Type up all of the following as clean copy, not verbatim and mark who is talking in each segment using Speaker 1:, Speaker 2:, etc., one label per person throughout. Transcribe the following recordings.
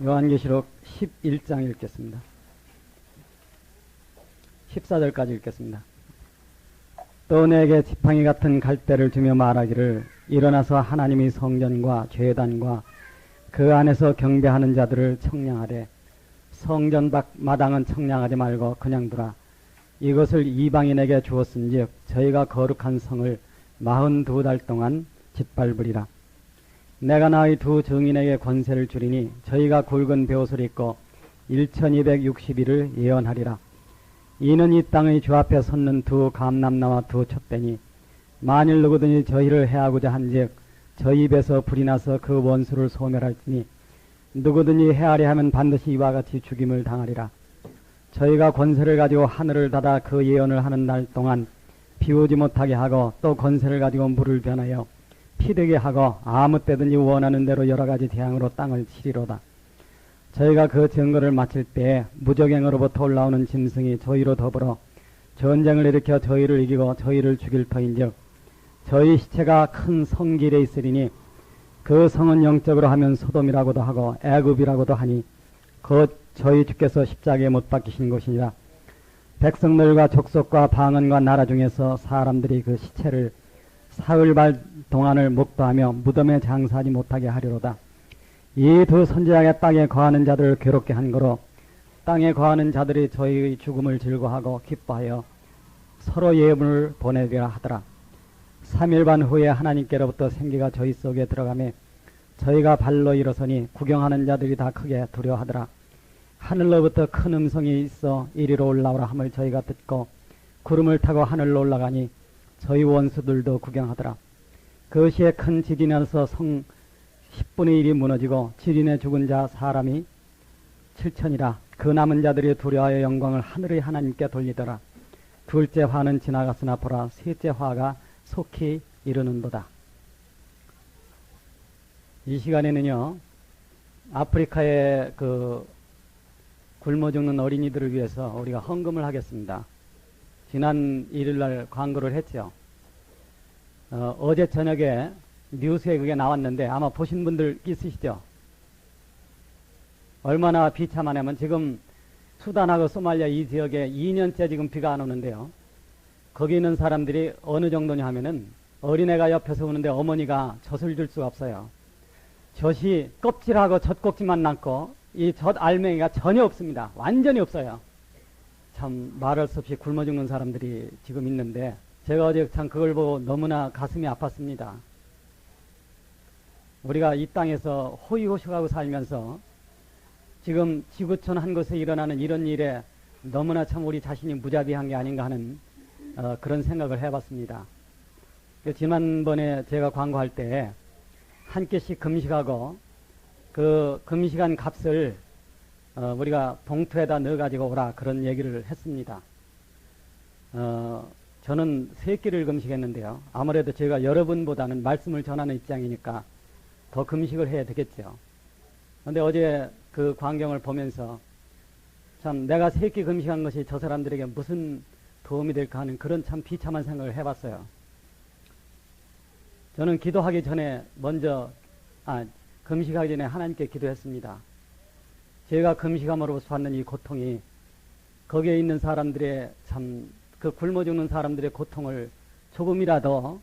Speaker 1: 요한계시록 11장 읽겠습니다. 14절까지 읽겠습니다. 또 내게 지팡이 같은 갈대를 주며 말하기를 일어나서 하나님의 성전과 제단과 그 안에서 경배하는 자들을 청량하되 성전 밖 마당은 청량하지 말고 그냥 두라. 이것을 이방인에게 주었은즉 저희가 거룩한 성을 42달 동안 짓밟으리라. 내가 나의 두 증인에게 권세를 주리니 저희가 굵은 베옷을 입고 1260일을 예언하리라. 이는 이 땅의 주 앞에 섰는 두 감람나와 두 촛대니 만일 누구든지 저희를 해하고자 한즉 저희 입에서 불이 나서 그 원수를 소멸할지니 누구든지 해하려 하면 반드시 이와 같이 죽임을 당하리라. 저희가 권세를 가지고 하늘을 닫아 그 예언을 하는 날 동안 비오지 못하게 하고 또 권세를 가지고 물을 변하여 피되게 하고 아무 때든지 원하는 대로 여러 가지 재앙으로 땅을 치리로다. 저희가 그 증거를 마칠 때에 무적행으로부터 올라오는 짐승이 저희로 더불어 전쟁을 일으켜 저희를 이기고 저희를 죽일 터인즉 저희 시체가 큰 성길에 있으리니 그 성은 영적으로 하면 소돔이라고도 하고 애굽이라고도 하니 곧 저희 주께서 십자가에 못 박히신 곳이니라. 백성들과 족속과 방언과 나라 중에서 사람들이 그 시체를 사흘발 동안을 목도하며 무덤에 장사하지 못하게 하리로다. 이 두 선지자가 땅에 거하는 자들을 괴롭게 한 거로 땅에 거하는 자들이 저희의 죽음을 즐거워하고 기뻐하여 서로 예물을 보내리라 하더라. 3일 반 후에 하나님께로부터 생기가 저희 속에 들어가매 저희가 발로 일어서니 구경하는 자들이 다 크게 두려워하더라. 하늘로부터 큰 음성이 있어 이리로 올라오라 함을 저희가 듣고 구름을 타고 하늘로 올라가니 저희 원수들도 구경하더라. 그 시에 큰 지진이 나서 성 10분의 1이 무너지고 지진에 죽은 자 사람이 7천이라. 그 남은 자들이 두려워하여 영광을 하늘의 하나님께 돌리더라. 둘째 화는 지나갔으나 보라 셋째 화가 속히 이르는도다. 이 시간에는요, 아프리카의 그 굶어 죽는 어린이들을 위해서 우리가 헌금을 하겠습니다. 지난 일요일날 광고를 했죠. 어제 저녁에 뉴스에 그게 나왔는데 아마 보신 분들 있으시죠? 얼마나 비참하냐면 지금 수단하고 소말리아 이 지역에 2년째 지금 비가 안 오는데요. 거기 있는 사람들이 어느 정도냐 하면은 어린애가 옆에서 우는데 어머니가 젖을 줄 수가 없어요. 젖이 껍질하고 젖꼭지만 남고 이 젖 알맹이가 전혀 없습니다. 완전히 없어요. 참 말할 수 없이 굶어 죽는 사람들이 지금 있는데 제가 어제 참 그걸 보고 너무나 가슴이 아팠습니다. 우리가 이 땅에서 호의호식하고 살면서 지금 지구촌 한 곳에 일어나는 이런 일에 너무나 참 우리 자신이 무자비한 게 아닌가 하는 그런 생각을 해봤습니다. 지난번에 제가 광고할 때 한 끼씩 금식하고 그 금식한 값을 우리가 봉투에다 넣어가지고 오라 그런 얘기를 했습니다. 저는 3끼를 금식했는데요. 아무래도 제가 여러분보다는 말씀을 전하는 입장이니까 더 금식을 해야 되겠죠. 그런데 어제 그 광경을 보면서 참 내가 3끼 금식한 것이 저 사람들에게 무슨 도움이 될까 하는 그런 참 비참한 생각을 해봤어요. 저는 기도하기 전에 금식하기 전에 하나님께 기도했습니다. 제가 금식함으로써 받는 이 고통이 거기에 있는 사람들의 참 그 굶어 죽는 사람들의 고통을 조금이라도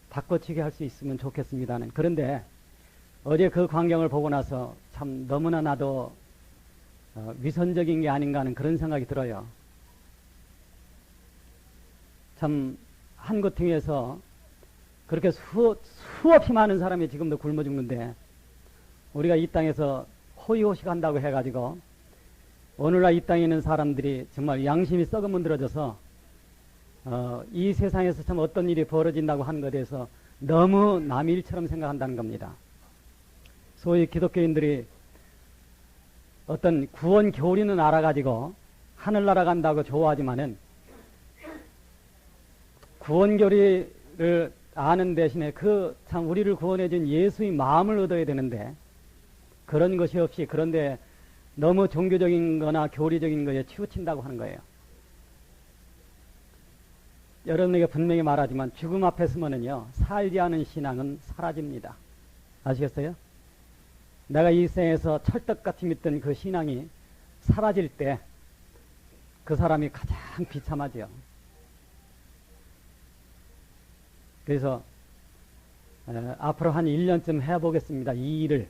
Speaker 1: 바꿔치게 할 수 있으면 좋겠습니다는. 그런데 어제 그 광경을 보고 나서 참 너무나 나도 위선적인 게 아닌가 하는 그런 생각이 들어요. 참 한 고통에서 그렇게 수없이 많은 사람이 지금도 굶어 죽는데 우리가 이 땅에서 호의호식 한다고 해가지고 오늘날 이 땅에 있는 사람들이 정말 양심이 썩으면 들어져서 이 세상에서 참 어떤 일이 벌어진다고 하는 것에 대해서 너무 남의 일처럼 생각한다는 겁니다. 소위 기독교인들이 어떤 구원 교리는 알아가지고 하늘나라 간다고 좋아하지만은 구원 교리를 아는 대신에 그 참 우리를 구원해준 예수의 마음을 얻어야 되는데 그런 것이 없이 그런데 너무 종교적인 거나 교리적인 것에 치우친다고 하는 거예요. 여러분에게 분명히 말하지만 죽음 앞에 서면은요 살지 않은 신앙은 사라집니다. 아시겠어요? 내가 이 생에서 철떡같이 믿던 그 신앙이 사라질 때 그 사람이 가장 비참하죠. 그래서 앞으로 한 1년쯤 해보겠습니다. 이 일을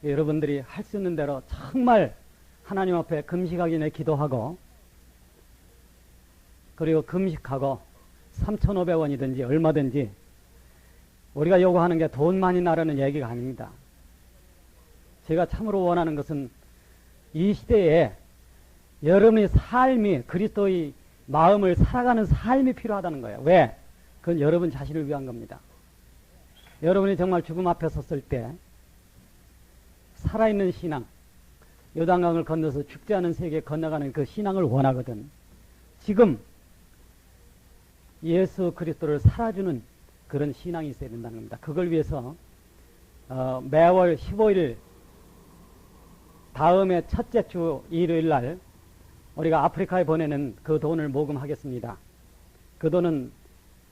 Speaker 1: 여러분들이 할 수 있는 대로 정말 하나님 앞에 금식하기 전에 기도하고, 그리고 금식하고 3,500원이든지 얼마든지, 우리가 요구하는 게 돈 많이 나라는 얘기가 아닙니다. 제가 참으로 원하는 것은 이 시대에 여러분의 삶이, 그리스도의 마음을 살아가는 삶이 필요하다는 거예요. 왜? 그건 여러분 자신을 위한 겁니다. 여러분이 정말 죽음 앞에 섰을 때 살아있는 신앙, 요단강을 건너서 죽지 않은 세계에 건너가는 그 신앙을 원하거든. 지금 예수 그리스도를 살아주는 그런 신앙이 있어야 된다는 겁니다. 그걸 위해서 매월 15일 다음에 첫째 주 일요일 날 우리가 아프리카에 보내는 그 돈을 모금하겠습니다. 그 돈은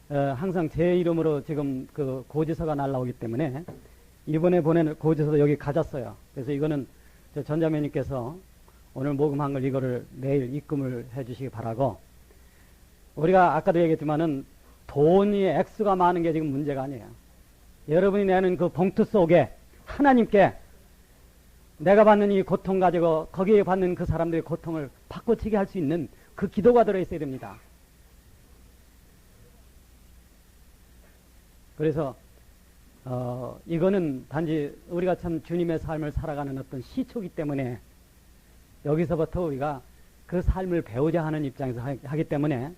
Speaker 1: 항상 제 이름으로 지금 그 고지서가 날라오기 때문에 이번에 보내는 고지서도 여기 가졌어요. 그래서 이거는 전자매님께서 오늘 모금한 걸 이거를 내일 입금을 해 주시기 바라고, 우리가 아까도 얘기했지만은 돈이 액수가 많은 게 지금 문제가 아니에요. 여러분이 내는 그 봉투 속에 하나님께 내가 받는 이 고통 가지고 거기에 받는 그 사람들의 고통을 바꿔치게 할 수 있는 그 기도가 들어있어야 됩니다. 그래서 이거는 단지 우리가 참 주님의 삶을 살아가는 어떤 시초이기 때문에 여기서부터 우리가 그 삶을 배우자 하는 입장에서 하기 때문에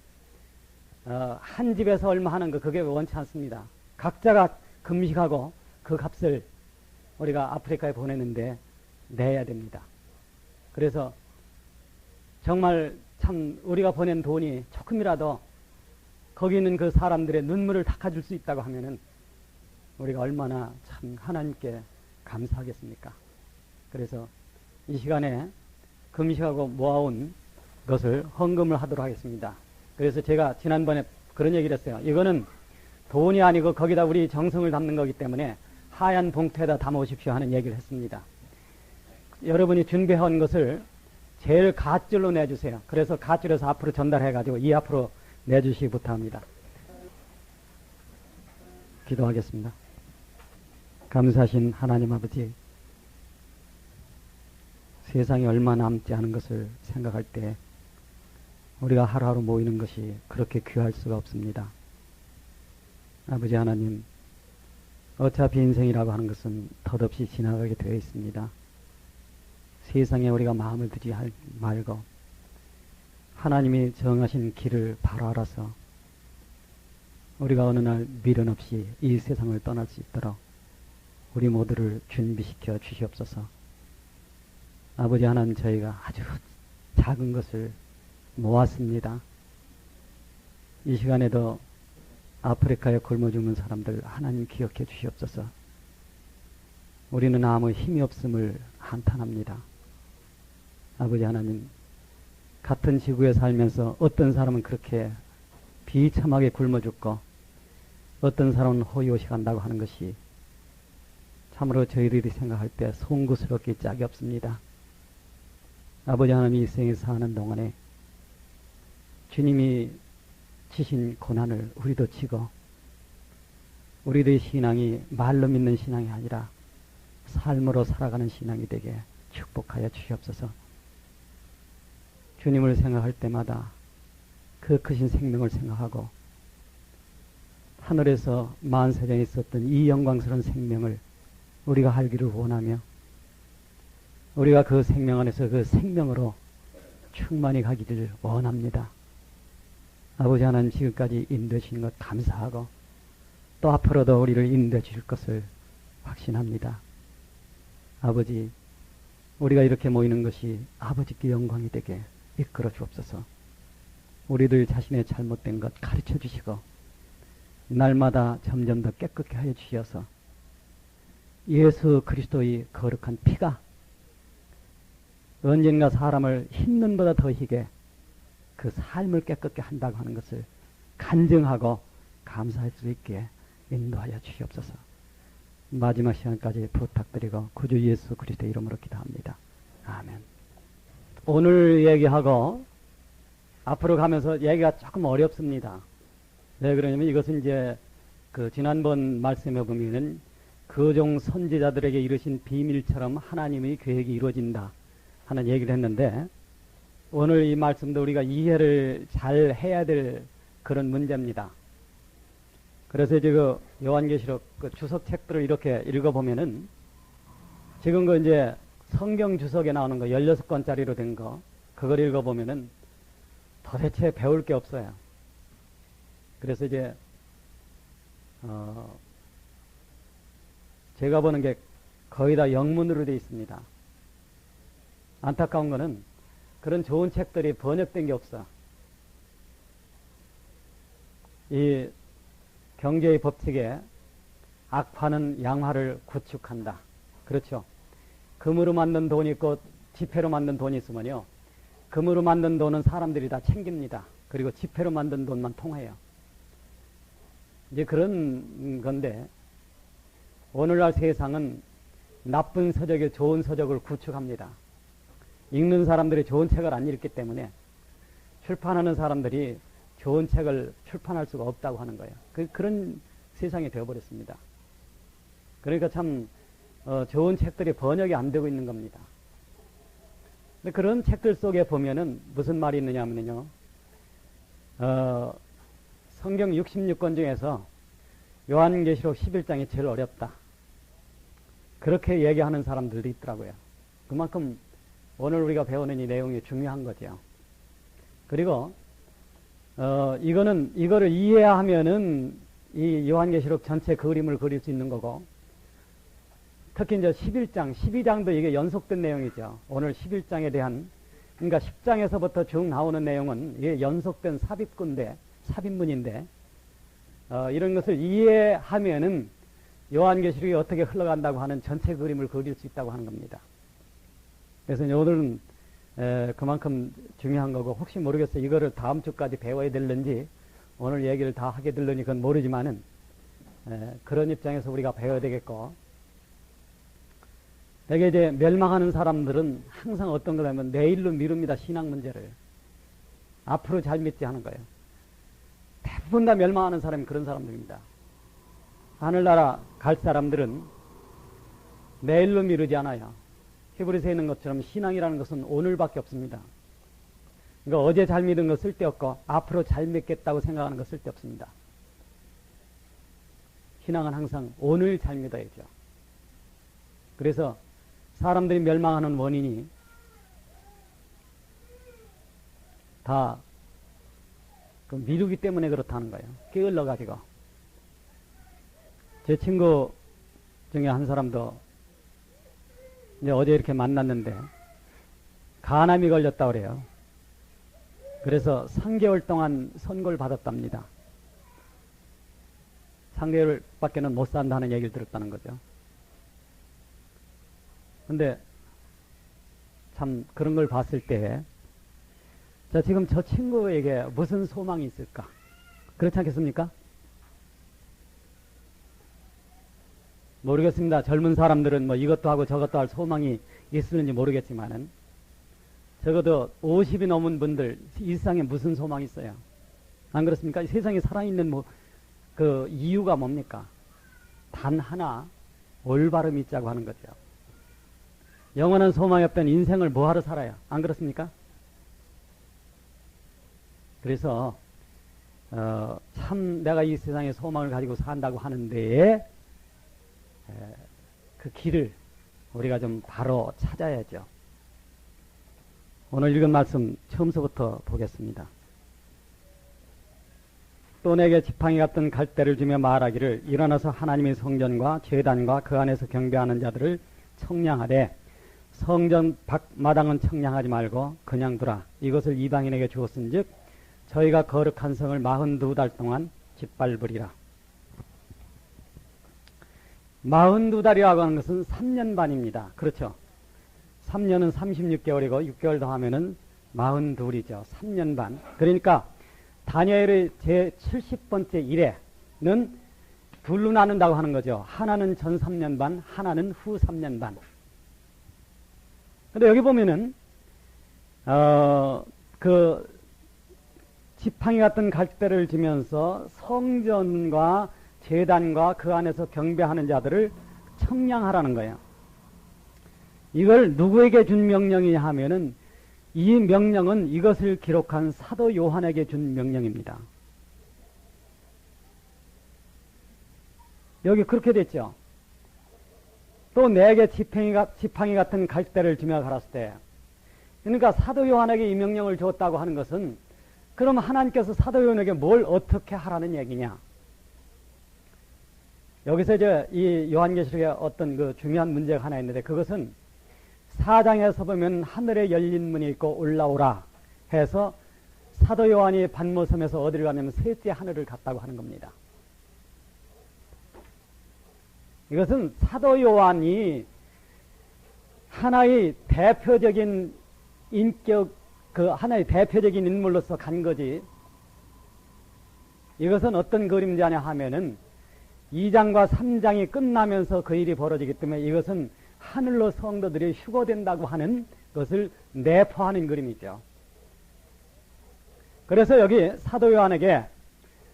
Speaker 1: 한 집에서 얼마 하는 거 그게 원치 않습니다. 각자가 금식하고 그 값을 우리가 아프리카에 보내는데 내야 됩니다. 그래서 정말 참 우리가 보낸 돈이 조금이라도 거기 있는 그 사람들의 눈물을 닦아줄 수 있다고 하면은 우리가 얼마나 참 하나님께 감사하겠습니까? 그래서 이 시간에 금식하고 모아온 것을 헌금을 하도록 하겠습니다. 그래서 제가 지난번에 그런 얘기를 했어요. 이거는 돈이 아니고 거기다 우리 정성을 담는 거기 때문에 하얀 봉투에다 담아오십시오 하는 얘기를 했습니다. 여러분이 준비한 것을 제일 갓줄로 내주세요. 그래서 갓줄에서 앞으로 전달해가지고 이 앞으로 내주시기 부탁합니다. 기도하겠습니다. 감사하신 하나님 아버지, 세상에 얼마 남지 않은 것을 생각할 때 우리가 하루하루 모이는 것이 그렇게 귀할 수가 없습니다. 아버지 하나님, 어차피 인생이라고 하는 것은 덧없이 지나가게 되어 있습니다. 세상에 우리가 마음을 두지 말고 하나님이 정하신 길을 바로 알아서 우리가 어느 날 미련 없이 이 세상을 떠날 수 있도록 우리 모두를 준비시켜 주시옵소서. 아버지 하나님, 저희가 아주 작은 것을 모았습니다. 이 시간에도 아프리카에 굶어 죽는 사람들 하나님 기억해 주시옵소서. 우리는 아무 힘이 없음을 한탄합니다. 아버지 하나님, 같은 지구에 살면서 어떤 사람은 그렇게 비참하게 굶어 죽고 어떤 사람은 호요시 간다고 하는 것이 참으로 저희들이 생각할 때 송구스럽게 짝이 없습니다. 아버지 하나님, 이 생에 사는 동안에 주님이 지신 고난을 우리도 지고 우리들의 신앙이 말로 믿는 신앙이 아니라 삶으로 살아가는 신앙이 되게 축복하여 주시옵소서. 주님을 생각할 때마다 그 크신 생명을 생각하고 하늘에서 만세전에 있었던 이 영광스러운 생명을 우리가 알기를 원하며 우리가 그 생명 안에서 그 생명으로 충만히 가기를 원합니다. 아버지 하나님, 지금까지 인도해 주신 것 감사하고 또 앞으로도 우리를 인도해 주실 것을 확신합니다. 아버지, 우리가 이렇게 모이는 것이 아버지께 영광이 되게 이끌어 주옵소서. 우리들 자신의 잘못된 것 가르쳐 주시고 날마다 점점 더 깨끗게 하여 주셔서 예수 그리스도의 거룩한 피가 언젠가 사람을 흰눈보다 더 희게 그 삶을 깨끗게 한다고 하는 것을 간증하고 감사할 수 있게 인도하여 주시옵소서. 마지막 시간까지 부탁드리고 구주 예수 그리스도 이름으로 기도합니다. 아멘. 오늘 얘기하고 앞으로 가면서 얘기가 조금 어렵습니다. 왜 그러냐면 이것은 이제 그 지난번 말씀에 보면은 그 종 선지자들에게 이르신 비밀처럼 하나님의 계획이 이루어진다 하는 얘기를 했는데, 오늘 이 말씀도 우리가 이해를 잘 해야 될 그런 문제입니다. 그래서 이제 그 요한계시록 그 주석책들을 이렇게 읽어보면은 지금 그 이제 성경 주석에 나오는 거 16권짜리로 된 거, 그걸 읽어보면은 도대체 배울 게 없어요. 그래서 이제 제가 보는 게 거의 다 영문으로 되어 있습니다. 안타까운 거는 그런 좋은 책들이 번역된 게 없어. 이 경제의 법칙에 악화는 양화를 구축한다. 그렇죠. 금으로 만든 돈이 있고 지폐로 만든 돈이 있으면요, 금으로 만든 돈은 사람들이 다 챙깁니다. 그리고 지폐로 만든 돈만 통해요. 이제 그런 건데, 오늘날 세상은 나쁜 서적에 좋은 서적을 구축합니다. 읽는 사람들이 좋은 책을 안 읽기 때문에 출판하는 사람들이 좋은 책을 출판할 수가 없다고 하는 거예요. 그런 세상이 되어버렸습니다. 그러니까 참 좋은 책들이 번역이 안 되고 있는 겁니다. 근데 그런 책들 속에 보면은 무슨 말이 있느냐 하면요, 성경 66권 중에서 요한계시록 11장이 제일 어렵다, 그렇게 얘기하는 사람들도 있더라고요. 그만큼 오늘 우리가 배우는 이 내용이 중요한 거죠. 그리고 이거를 이해하면은 이 요한계시록 전체 그림을 그릴 수 있는 거고, 특히 이제 11장, 12장도 이게 연속된 내용이죠. 오늘 11장에 대한, 그러니까 10장에서부터 쭉 나오는 내용은 이게 연속된 삽입문인데, 이런 것을 이해하면은 요한계시록이 어떻게 흘러간다고 하는 전체 그림을 그릴 수 있다고 하는 겁니다. 그래서 오늘은 그만큼 중요한 거고, 혹시 모르겠어요. 이거를 다음 주까지 배워야 될는지 오늘 얘기를 다 하게 될는지 그건 모르지만은 그런 입장에서 우리가 배워야 되겠고, 되게 이제 멸망하는 사람들은 항상 어떤 거냐면 내일로 미룹니다. 신앙 문제를 앞으로 잘 믿지 하는 거예요. 대부분 다 멸망하는 사람이 그런 사람들입니다. 하늘나라 갈 사람들은 내일로 미루지 않아요. 히브리서에 있는 것처럼 신앙이라는 것은 오늘밖에 없습니다. 그러니까 어제 잘 믿은 거 쓸데없고 앞으로 잘 믿겠다고 생각하는 거 쓸데없습니다. 신앙은 항상 오늘 잘 믿어야죠. 그래서 사람들이 멸망하는 원인이 다 그 미루기 때문에 그렇다는 거예요. 게을러가지고. 제 친구 중에 한 사람도 이제 어제 이렇게 만났는데 간암이 걸렸다고 그래요. 그래서 3개월 동안 선고를 받았답니다. 3개월 밖에는 못 산다는 얘기를 들었다는 거죠. 근데 참 그런 걸 봤을 때, 자, 지금 저 친구에게 무슨 소망이 있을까? 그렇지 않겠습니까? 모르겠습니다. 젊은 사람들은 뭐 이것도 하고 저것도 할 소망이 있을는지 모르겠지만은, 적어도 50이 넘은 분들 일상에 무슨 소망이 있어요? 안 그렇습니까? 세상에 살아있는 그 이유가 뭡니까? 단 하나, 올바름 있자고 하는 거죠. 영원한 소망이 없던 인생을 뭐하러 살아요? 안 그렇습니까? 그래서 참 내가 이 세상에 소망을 가지고 산다고 하는데 그 길을 우리가 좀 바로 찾아야죠. 오늘 읽은 말씀 처음서부터 보겠습니다. 또 내게 지팡이 같은 갈대를 주며 말하기를, 일어나서 하나님의 성전과 제단과 그 안에서 경배하는 자들을 청량하되 성전 밖마당은 청량하지 말고 그냥 두라. 이것을 이방인에게 주었은즉 저희가 거룩한 성을 42달 동안 짓밟으리라. 42달이라고 하는 것은 3년 반입니다. 그렇죠? 3년은 36개월이고 6개월 더하면은 42이죠. 3년 반. 그러니까 다니엘의 제 70번째 일에는 둘로 나눈다고 하는 거죠. 하나는 전 3년 반, 하나는 후 3년 반. 근데 여기 보면은 그 지팡이 같은 갈대를 지면서 성전과 제단과 그 안에서 경배하는 자들을 청량하라는 거예요. 이걸 누구에게 준 명령이냐 하면은 이 명령은 이것을 기록한 사도 요한에게 준 명령입니다. 여기 그렇게 됐죠. 또 내게 지팡이 같은 갈대를 주며 가라사 때, 그러니까 사도 요한에게 이 명령을 줬다고 하는 것은 그럼 하나님께서 사도 요한에게 뭘 어떻게 하라는 얘기냐? 여기서 이제 이 요한계시록에 어떤 그 중요한 문제가 하나 있는데, 그것은 4장에서 보면 하늘에 열린 문이 있고 올라오라 해서 사도 요한이 반모섬에서 어디를 가냐면 셋째 하늘을 갔다고 하는 겁니다. 이것은 사도 요한이 하나의 대표적인 인격, 그 하나의 대표적인 인물로서 간 거지. 이것은 어떤 그림자냐 하면은 2장과 3장이 끝나면서 그 일이 벌어지기 때문에 이것은 하늘로 성도들이 휴거된다고 하는 것을 내포하는 그림이죠. 그래서 여기 사도 요한에게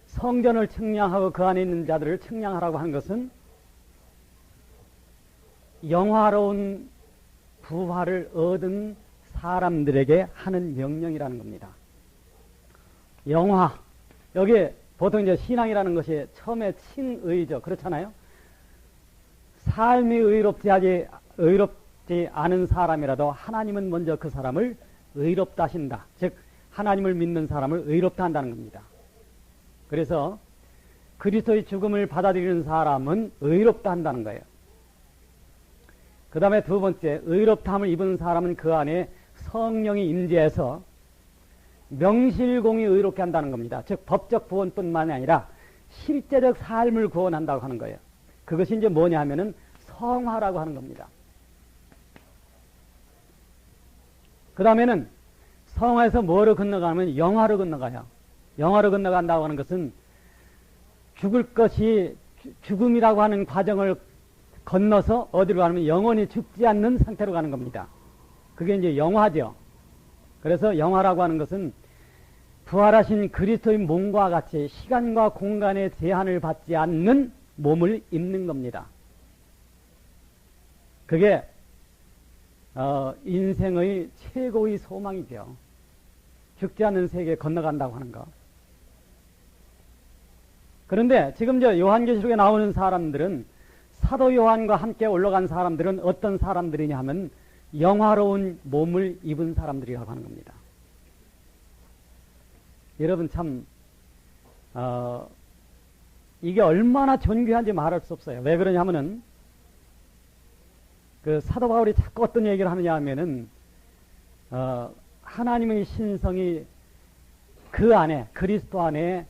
Speaker 1: 성전을 측량하고 그 안에 있는 자들을 측량하라고 하는 것은 영화로운 부활을 얻은 사람들에게 하는 명령이라는 겁니다. 영화, 여기 보통 이제 신앙이라는 것이 처음에 칭의죠. 그렇잖아요. 삶이 의롭지 않은 사람이라도 하나님은 먼저 그 사람을 의롭다 하신다. 즉 하나님을 믿는 사람을 의롭다 한다는 겁니다. 그래서 그리스도의 죽음을 받아들이는 사람은 의롭다 한다는 거예요. 그 다음에 두 번째, 의롭다함을 입은 사람은 그 안에 성령이 임재해서 명실공히 의롭게 한다는 겁니다. 즉 법적 구원뿐만이 아니라 실제적 삶을 구원한다고 하는 거예요. 그것이 이제 뭐냐 하면은 성화라고 하는 겁니다. 그 다음에는 성화에서 뭐로 건너가면 영화로 건너가요. 영화로 건너간다고 하는 것은 죽을 것이 죽음이라고 하는 과정을 건너서 어디로 가면 영원히 죽지 않는 상태로 가는 겁니다. 그게 이제 영화죠. 그래서 영화라고 하는 것은 부활하신 그리스도의 몸과 같이 시간과 공간의 제한을 받지 않는 몸을 입는 겁니다. 그게 인생의 최고의 소망이죠. 죽지 않는 세계에 건너간다고 하는 거. 그런데 지금 저 요한계시록에 나오는 사람들은, 사도 요한과 함께 올라간 사람들은 어떤 사람들이냐 하면 영화로운 몸을 입은 사람들이라고 하는 겁니다. 여러분 참 이게 얼마나 존귀한지 말할 수 없어요. 왜 그러냐 하면은 그 사도 바울이 자꾸 어떤 얘기를 하느냐 하면은 하나님의 신성이 그 안에, 그리스도 안에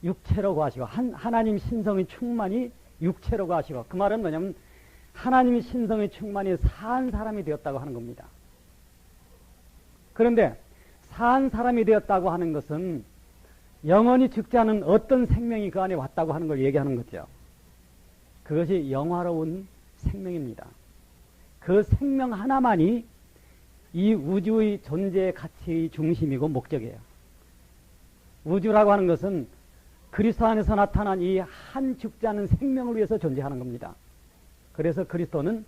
Speaker 1: 육체로 거하시고, 하나님 신성의 충만이 육체로 거하시고, 그 말은 뭐냐면 하나님의 신성의 충만이 산 사람이 되었다고 하는 겁니다. 그런데 산 사람이 되었다고 하는 것은 영원히 죽지 않은 어떤 생명이 그 안에 왔다고 하는 걸 얘기하는 거죠. 그것이 영화로운 생명입니다. 그 생명 하나만이 이 우주의 존재의 가치의 중심이고 목적이에요. 우주라고 하는 것은 그리스도 안에서 나타난 이 한 죽지 않은 생명을 위해서 존재하는 겁니다. 그래서 그리스도는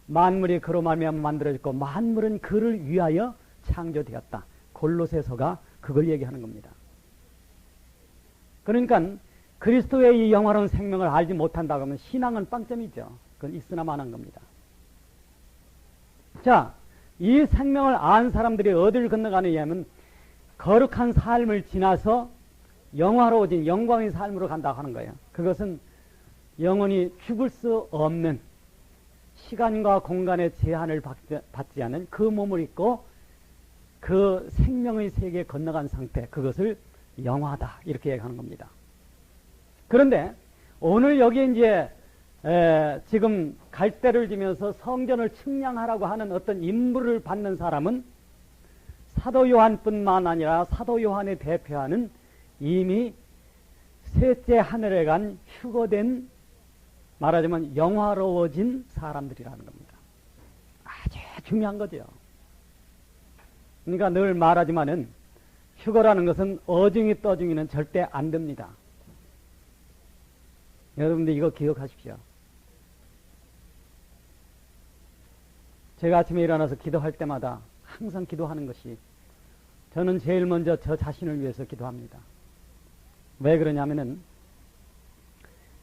Speaker 1: 만물이 그로 말미암아 만들어졌고 만물은 그를 위하여 창조되었다. 골로새서가 그걸 얘기하는 겁니다. 그러니까 그리스도의 이 영화로운 생명을 알지 못한다고 하면 신앙은 빵점이죠. 그건 있으나 마나한 겁니다. 자, 이 생명을 안 사람들이 어디를 건너가느냐 하면 거룩한 삶을 지나서 영화로워진 영광의 삶으로 간다고 하는 거예요. 그것은 영원히 죽을 수 없는 시간과 공간의 제한을 받지 않은 그 몸을 입고 그 생명의 세계에 건너간 상태, 그것을 영화다 이렇게 얘기하는 겁니다. 그런데 오늘 여기 이제 지금 갈대를 지면서 성전을 측량하라고 하는 어떤 임무를 받는 사람은 사도 요한뿐만 아니라 사도 요한이 대표하는 이미 셋째 하늘에 간 휴거된, 말하자면 영화로워진 사람들이라는 겁니다. 아주 중요한 거죠. 그러니까 늘 말하지만은 휴거라는 것은 어중이 떠중이는 절대 안 됩니다. 여러분들 이거 기억하십시오. 제가 아침에 일어나서 기도할 때마다 항상 기도하는 것이, 저는 제일 먼저 저 자신을 위해서 기도합니다. 왜 그러냐면은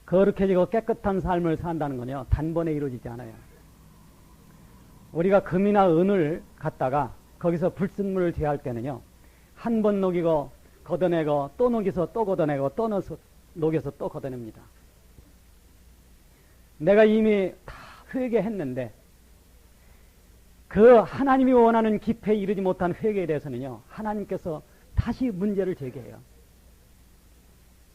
Speaker 1: 거룩해지고 깨끗한 삶을 산다는 건요, 단번에 이루어지지 않아요. 우리가 금이나 은을 갖다가 거기서 불순물을 제할 때는요, 한 번 녹이고 걷어내고 또 녹여서 또 걷어내고 또 녹여서 또 걷어냅니다. 내가 이미 다 회개했는데 그 하나님이 원하는 깊이에 이르지 못한 회개에 대해서는요, 하나님께서 다시 문제를 제기해요.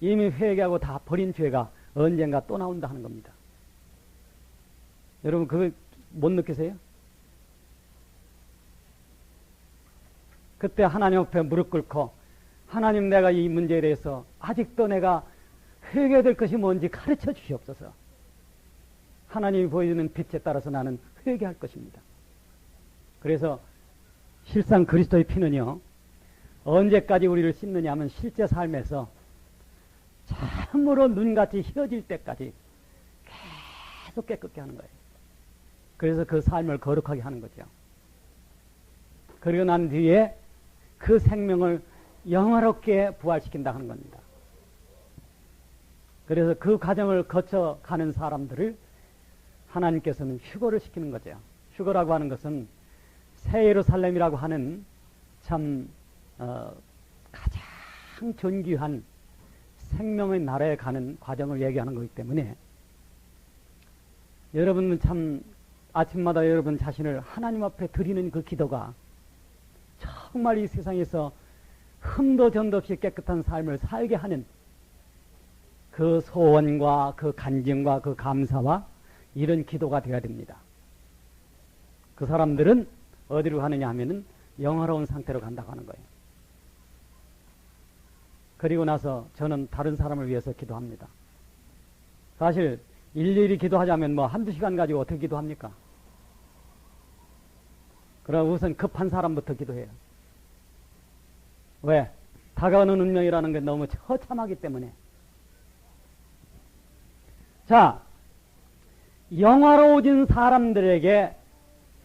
Speaker 1: 이미 회개하고 다 버린 죄가 언젠가 또 나온다 하는 겁니다. 여러분 그거 못 느끼세요? 그때 하나님 앞에 무릎 꿇고, 하나님, 내가 이 문제에 대해서 아직도 내가 회개될 것이 뭔지 가르쳐 주시옵소서. 하나님이 보여주는 빛에 따라서 나는 회개할 것입니다. 그래서 실상 그리스도의 피는요, 언제까지 우리를 씻느냐 하면 실제 삶에서 참으로 눈같이 휘어질 때까지 계속 깨끗게 하는 거예요. 그래서 그 삶을 거룩하게 하는 거죠. 그리고 난 뒤에 그 생명을 영화롭게 부활시킨다 하는 겁니다. 그래서 그 과정을 거쳐가는 사람들을 하나님께서는 휴거를 시키는 거죠. 휴거라고 하는 것은 새 예루살렘이라고 하는 참 가장 존귀한 생명의 나라에 가는 과정을 얘기하는 거기 때문에, 여러분은 참 아침마다 여러분 자신을 하나님 앞에 드리는 그 기도가 정말 이 세상에서 흠도 점도 없이 깨끗한 삶을 살게 하는 그 소원과 그 간증과 그 감사와 이런 기도가 되어야 됩니다. 그 사람들은 어디로 가느냐 하면은 영화로운 상태로 간다고 하는 거예요. 그리고 나서 저는 다른 사람을 위해서 기도합니다. 사실 일일이 기도하자면 뭐 한두 시간 가지고 어떻게 기도합니까? 그럼 우선 급한 사람부터 기도해요. 왜? 다가오는 운명이라는 게 너무 처참하기 때문에. 자, 영화로워진 사람들에게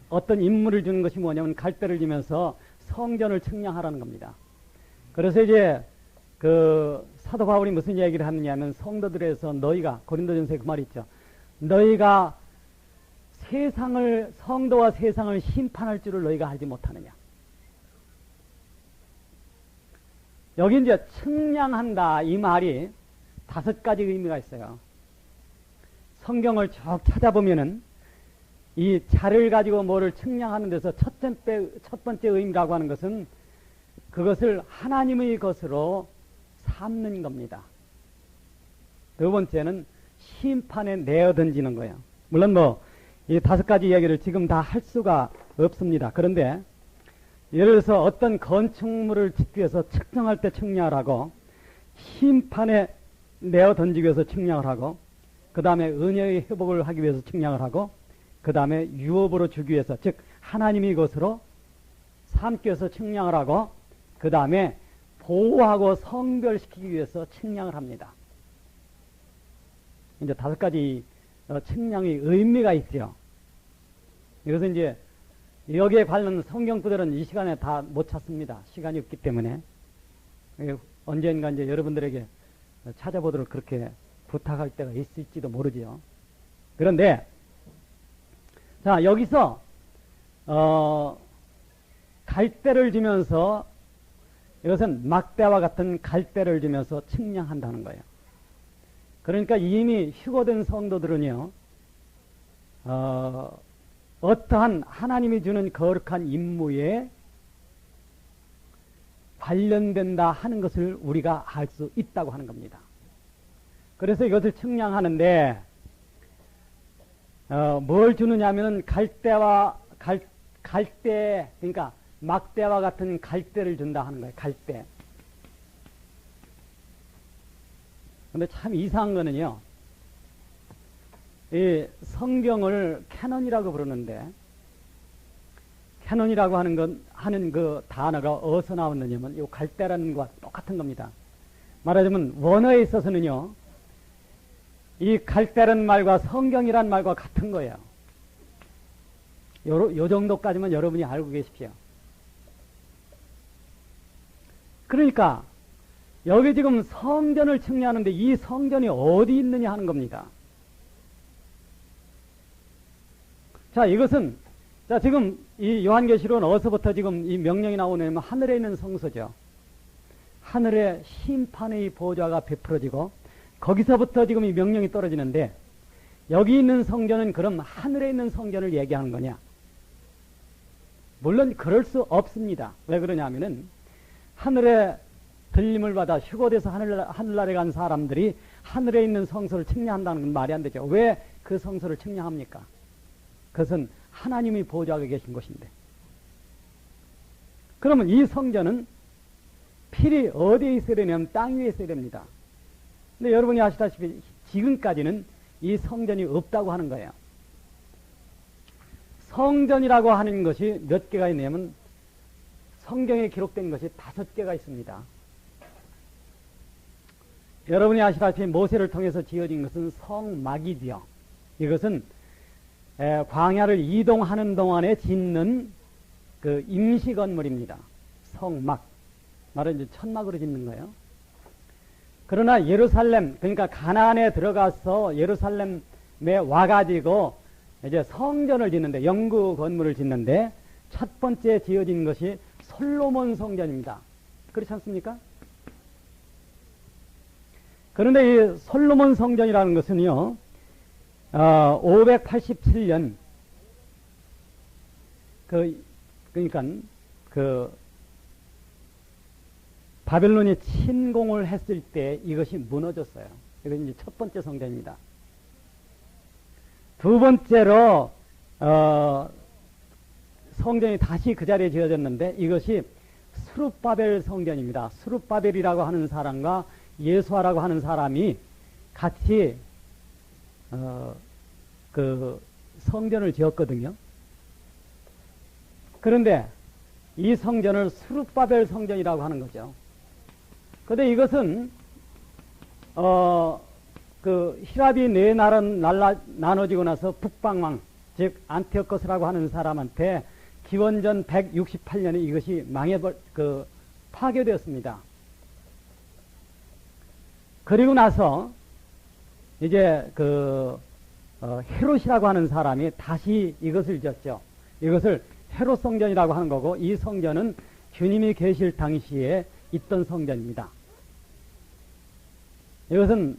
Speaker 1: 어떤 임무를 주는 것이 뭐냐면 갈대를 지면서 성전을 측량하라는 겁니다. 그래서 이제 그 사도 바울이 무슨 얘기를 하느냐면, 성도들에서 너희가, 고린도전서에 그 말이 있죠. 너희가 세상을, 성도와 세상을 심판할 줄을 너희가 알지 못하느냐. 여기 이제 측량한다 이 말이 5가지 의미가 있어요. 성경을 쭉 찾아보면은 이 자를 가지고 뭐를 측량하는 데서 첫 번째 의미라고 하는 것은 그것을 하나님의 것으로 삼는 겁니다. 두 번째는 심판에 내어 던지는 거예요. 물론 뭐 이 5가지 이야기를 지금 다 할 수가 없습니다. 그런데 예를 들어서 어떤 건축물을 짓기 위해서 측정할 때 측량을 하고, 심판에 내어 던지기 위해서 측량을 하고, 그 다음에 은혜의 회복을 하기 위해서 측량을 하고, 그 다음에 유업으로 주기 위해서, 즉 하나님의 것으로 삼기 위해서 측량을 하고, 그 다음에 보호하고 성별시키기 위해서 측량을 합니다. 이제 5가지 측량의 의미가 있죠. 이것은 이제 여기에 관련 성경 구절은 이 시간에 다 못 찾습니다. 시간이 없기 때문에. 언젠가 이제 여러분들에게 찾아보도록 그렇게 부탁할 때가 있을지도 모르지요. 그런데 자, 여기서 갈대를 주면서, 이것은 막대와 같은 갈대를 주면서 측량한다는 거예요. 그러니까 이미 휴거된 성도들은요, 어떠한 하나님이 주는 거룩한 임무에 관련된다 하는 것을 우리가 알 수 있다고 하는 겁니다. 그래서 이것을 측량하는데 뭘 주느냐 하면은 갈대, 그러니까 막대와 같은 갈대를 준다 하는 거예요. 갈대. 근데 참 이상한 거는요, 이 성경을 캐논이라고 부르는데, 캐논이라고 하는 그 단어가 어디서 나왔느냐면, 이 갈대라는 것과 똑같은 겁니다. 말하자면, 원어에 있어서는요, 이 갈대라는 말과 성경이란 말과 같은 거예요. 요 정도까지만 여러분이 알고 계십시오. 그러니까, 여기 지금 성전을 측량하는데 이 성전이 어디 있느냐 하는 겁니다. 자, 이것은, 자, 지금 이 요한계시록은 어디서부터 지금 이 명령이 나오냐면 하늘에 있는 성소죠. 하늘에 심판의 보좌가 베풀어지고 거기서부터 지금 이 명령이 떨어지는데 여기 있는 성전은 그럼 하늘에 있는 성전을 얘기하는 거냐? 물론 그럴 수 없습니다. 왜 그러냐면은 하늘에 들림을 받아 휴거돼서 하늘나라에 간 사람들이 하늘에 있는 성소를 측량한다는 건 말이 안 되죠. 왜 그 성소를 측량합니까? 그것은 하나님이 보좌하고 계신 곳인데. 그러면 이 성전은 필히 어디에 있어야 되냐면 땅 위에 있어야 됩니다. 근데 여러분이 아시다시피 지금까지는 이 성전이 없다고 하는 거예요. 성전이라고 하는 것이 몇 개가 있냐면 성경에 기록된 것이 5개가 있습니다. 여러분이 아시다시피 모세를 통해서 지어진 것은 성막이지요. 이것은 광야를 이동하는 동안에 짓는 그 임시 건물입니다. 성막. 말은 이제 천막으로 짓는 거예요. 그러나 예루살렘, 그러니까 가나안에 들어가서 예루살렘에 와가지고 이제 성전을 짓는데, 영구 건물을 짓는데 첫 번째 지어진 것이 솔로몬 성전입니다. 그렇지 않습니까? 그런데 이 솔로몬 성전이라는 것은요, 587년, 그러니까 바벨론이 침공을 했을 때 이것이 무너졌어요. 이건 이제 첫 번째 성전입니다. 두 번째로, 성전이 다시 그 자리에 지어졌는데 이것이 스룹바벨 성전입니다. 스룹바벨이라고 하는 사람과 예수아라고 하는 사람이 같이 그 성전을 지었거든요. 그런데 이 성전을 스룹바벨 성전이라고 하는 거죠. 그런데 이것은 그 히랍이 네 나라 나눠지고 나서 북방왕, 즉 안티오코스라고 하는 사람한테 기원전 168년에 이것이 파괴되었습니다. 그리고 나서 이제 헤롯이라고 하는 사람이 다시 이것을 지었죠. 이것을 헤롯 성전이라고 하는 거고, 이 성전은 주님이 계실 당시에 있던 성전입니다. 이것은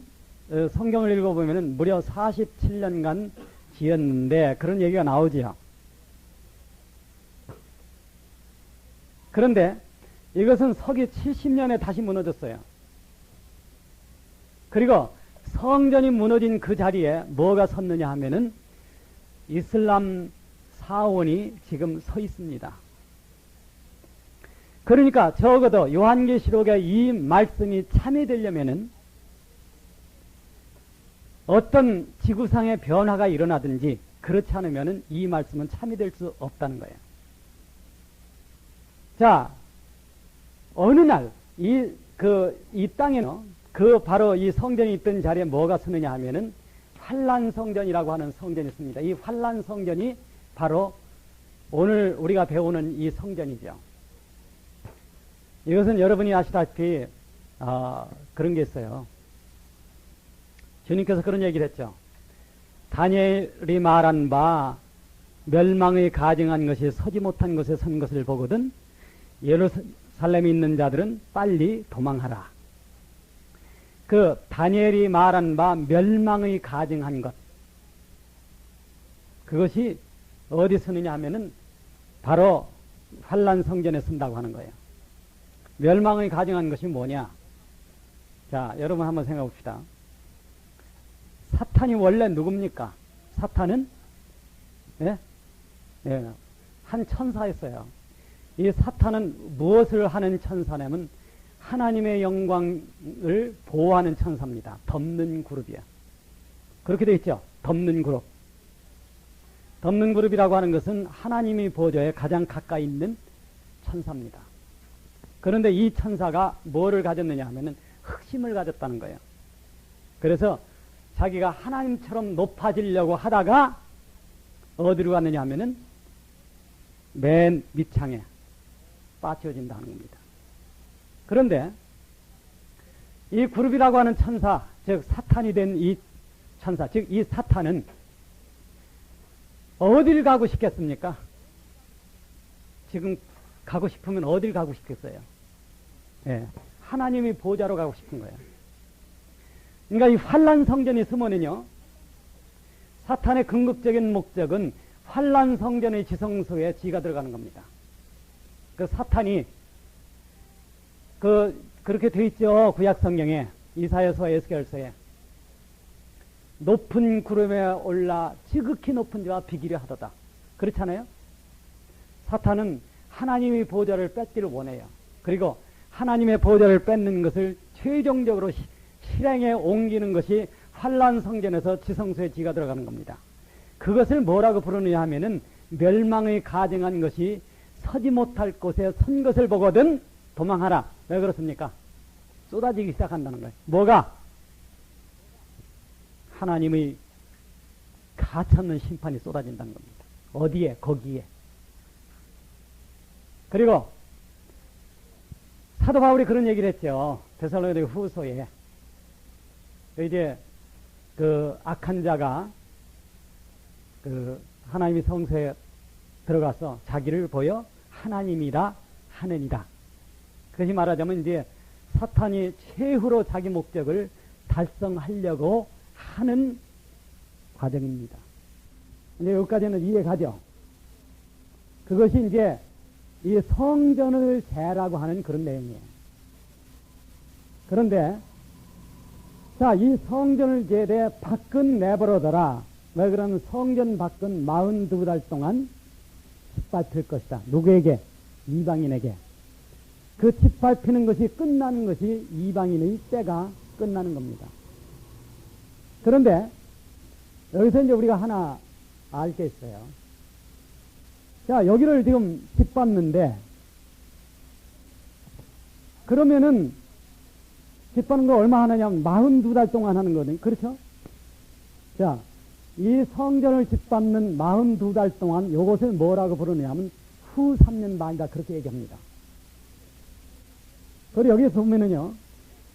Speaker 1: 성경을 읽어보면 무려 47년간 지었는데 그런 얘기가 나오지요. 그런데 이것은 서기 70년에 다시 무너졌어요. 그리고 성전이 무너진 그 자리에 뭐가 섰느냐 하면은 이슬람 사원이 지금 서 있습니다. 그러니까 적어도 요한계시록의 이 말씀이 참여되려면은 어떤 지구상의 변화가 일어나든지 그렇지 않으면은 이 말씀은 참여될 수 없다는 거예요. 자, 어느 날 이 땅에는 바로 이 성전이 있던 자리에 뭐가 서느냐 하면은 환란 성전이라고 하는 성전이 있습니다. 이 환란 성전이 바로 오늘 우리가 배우는 이 성전이죠. 이것은 여러분이 아시다시피 그런 게 있어요. 주님께서 그런 얘기를 했죠. 다니엘이 말한 바 멸망의 가증한 것이 서지 못한 것에 선 것을 보거든 예루살렘에 있는 자들은 빨리 도망하라. 그 다니엘이 말한 바 멸망의 가증한 것, 그것이 어디 서느냐 하면은 바로 환란 성전에 선다고 하는 거예요. 멸망의 가증한 것이 뭐냐? 자, 여러분 한번 생각해 봅시다. 사탄이 원래 누굽니까? 사탄은 한 천사였어요. 이 사탄은 무엇을 하는 천사냐면 하나님의 영광을 보호하는 천사입니다. 덮는 그룹이야. 그렇게 되어 있죠. 덮는 그룹. 덮는 그룹이라고 하는 것은 하나님의 보좌에 가장 가까이 있는 천사입니다. 그런데 이 천사가 뭐를 가졌느냐 하면은 흑심을 가졌다는 거예요. 그래서 자기가 하나님처럼 높아지려고 하다가 어디로 갔느냐 하면은 맨 밑창에 빠쳐진다는 겁니다. 그런데 이 그룹이라고 하는 천사, 즉 사탄이 된 이 천사, 즉 이 사탄은 어딜 가고 싶겠습니까? 지금 가고 싶으면 어딜 가고 싶겠어요? 예, 하나님의 보좌로 가고 싶은 거예요. 그러니까 이 환란 성전이 있으면은요, 사탄의 궁극적인 목적은 환란 성전의 지성소에 지가 들어가는 겁니다. 그 사탄이 그렇게 되어 있죠. 구약 성경에 이사야서 에스겔서에 높은 구름에 올라 지극히 높은 자와 비기려 하도다. 그렇잖아요. 사탄은 하나님의 보좌를 뺏기를 원해요. 그리고 하나님의 보좌를 뺏는 것을 최종적으로 실행에 옮기는 것이 환란 성전에서 지성소에 지가 들어가는 겁니다. 그것을 뭐라고 부르느냐 하면은 멸망의 가증한 것이 서지 못할 곳에 선 것을 보거든 도망하라. 왜 그렇습니까? 쏟아지기 시작한다는 거예요. 뭐가? 하나님의 가찮는 심판이 쏟아진다는 겁니다. 어디에? 거기에. 그리고 사도 바울이 그런 얘기를 했죠. 데살로니가 후서에 이제 그 악한 자가 그 하나님의 성소에 들어가서 자기를 보여 하나님이라 하느니라. 그것이 말하자면 이제 사탄이 최후로 자기 목적을 달성하려고 하는 과정입니다. 이제 여기까지는 이해가죠. 그것이 이제 이 성전을 재라고 하는 그런 내용이에요. 그런데 자, 이 성전을 재되 밖은 내버려둬라. 왜 그러면 성전 밖은 42달 동안 짓밟힐 것이다. 누구에게? 이방인에게. 그 짓밟히는 것이 끝나는 것이 이방인의 때가 끝나는 겁니다. 그런데 여기서 이제 우리가 하나 알 게 있어요. 자, 여기를 지금 짓밟는데 그러면은 짓밟는 거 얼마 하느냐면 42달 동안 하는 거거든요. 그렇죠? 자, 이 성전을 짓밟는 42달 동안 요것을 뭐라고 부르느냐 하면 후 3년 반이다. 그렇게 얘기합니다. 그리고 여기서 보면은요,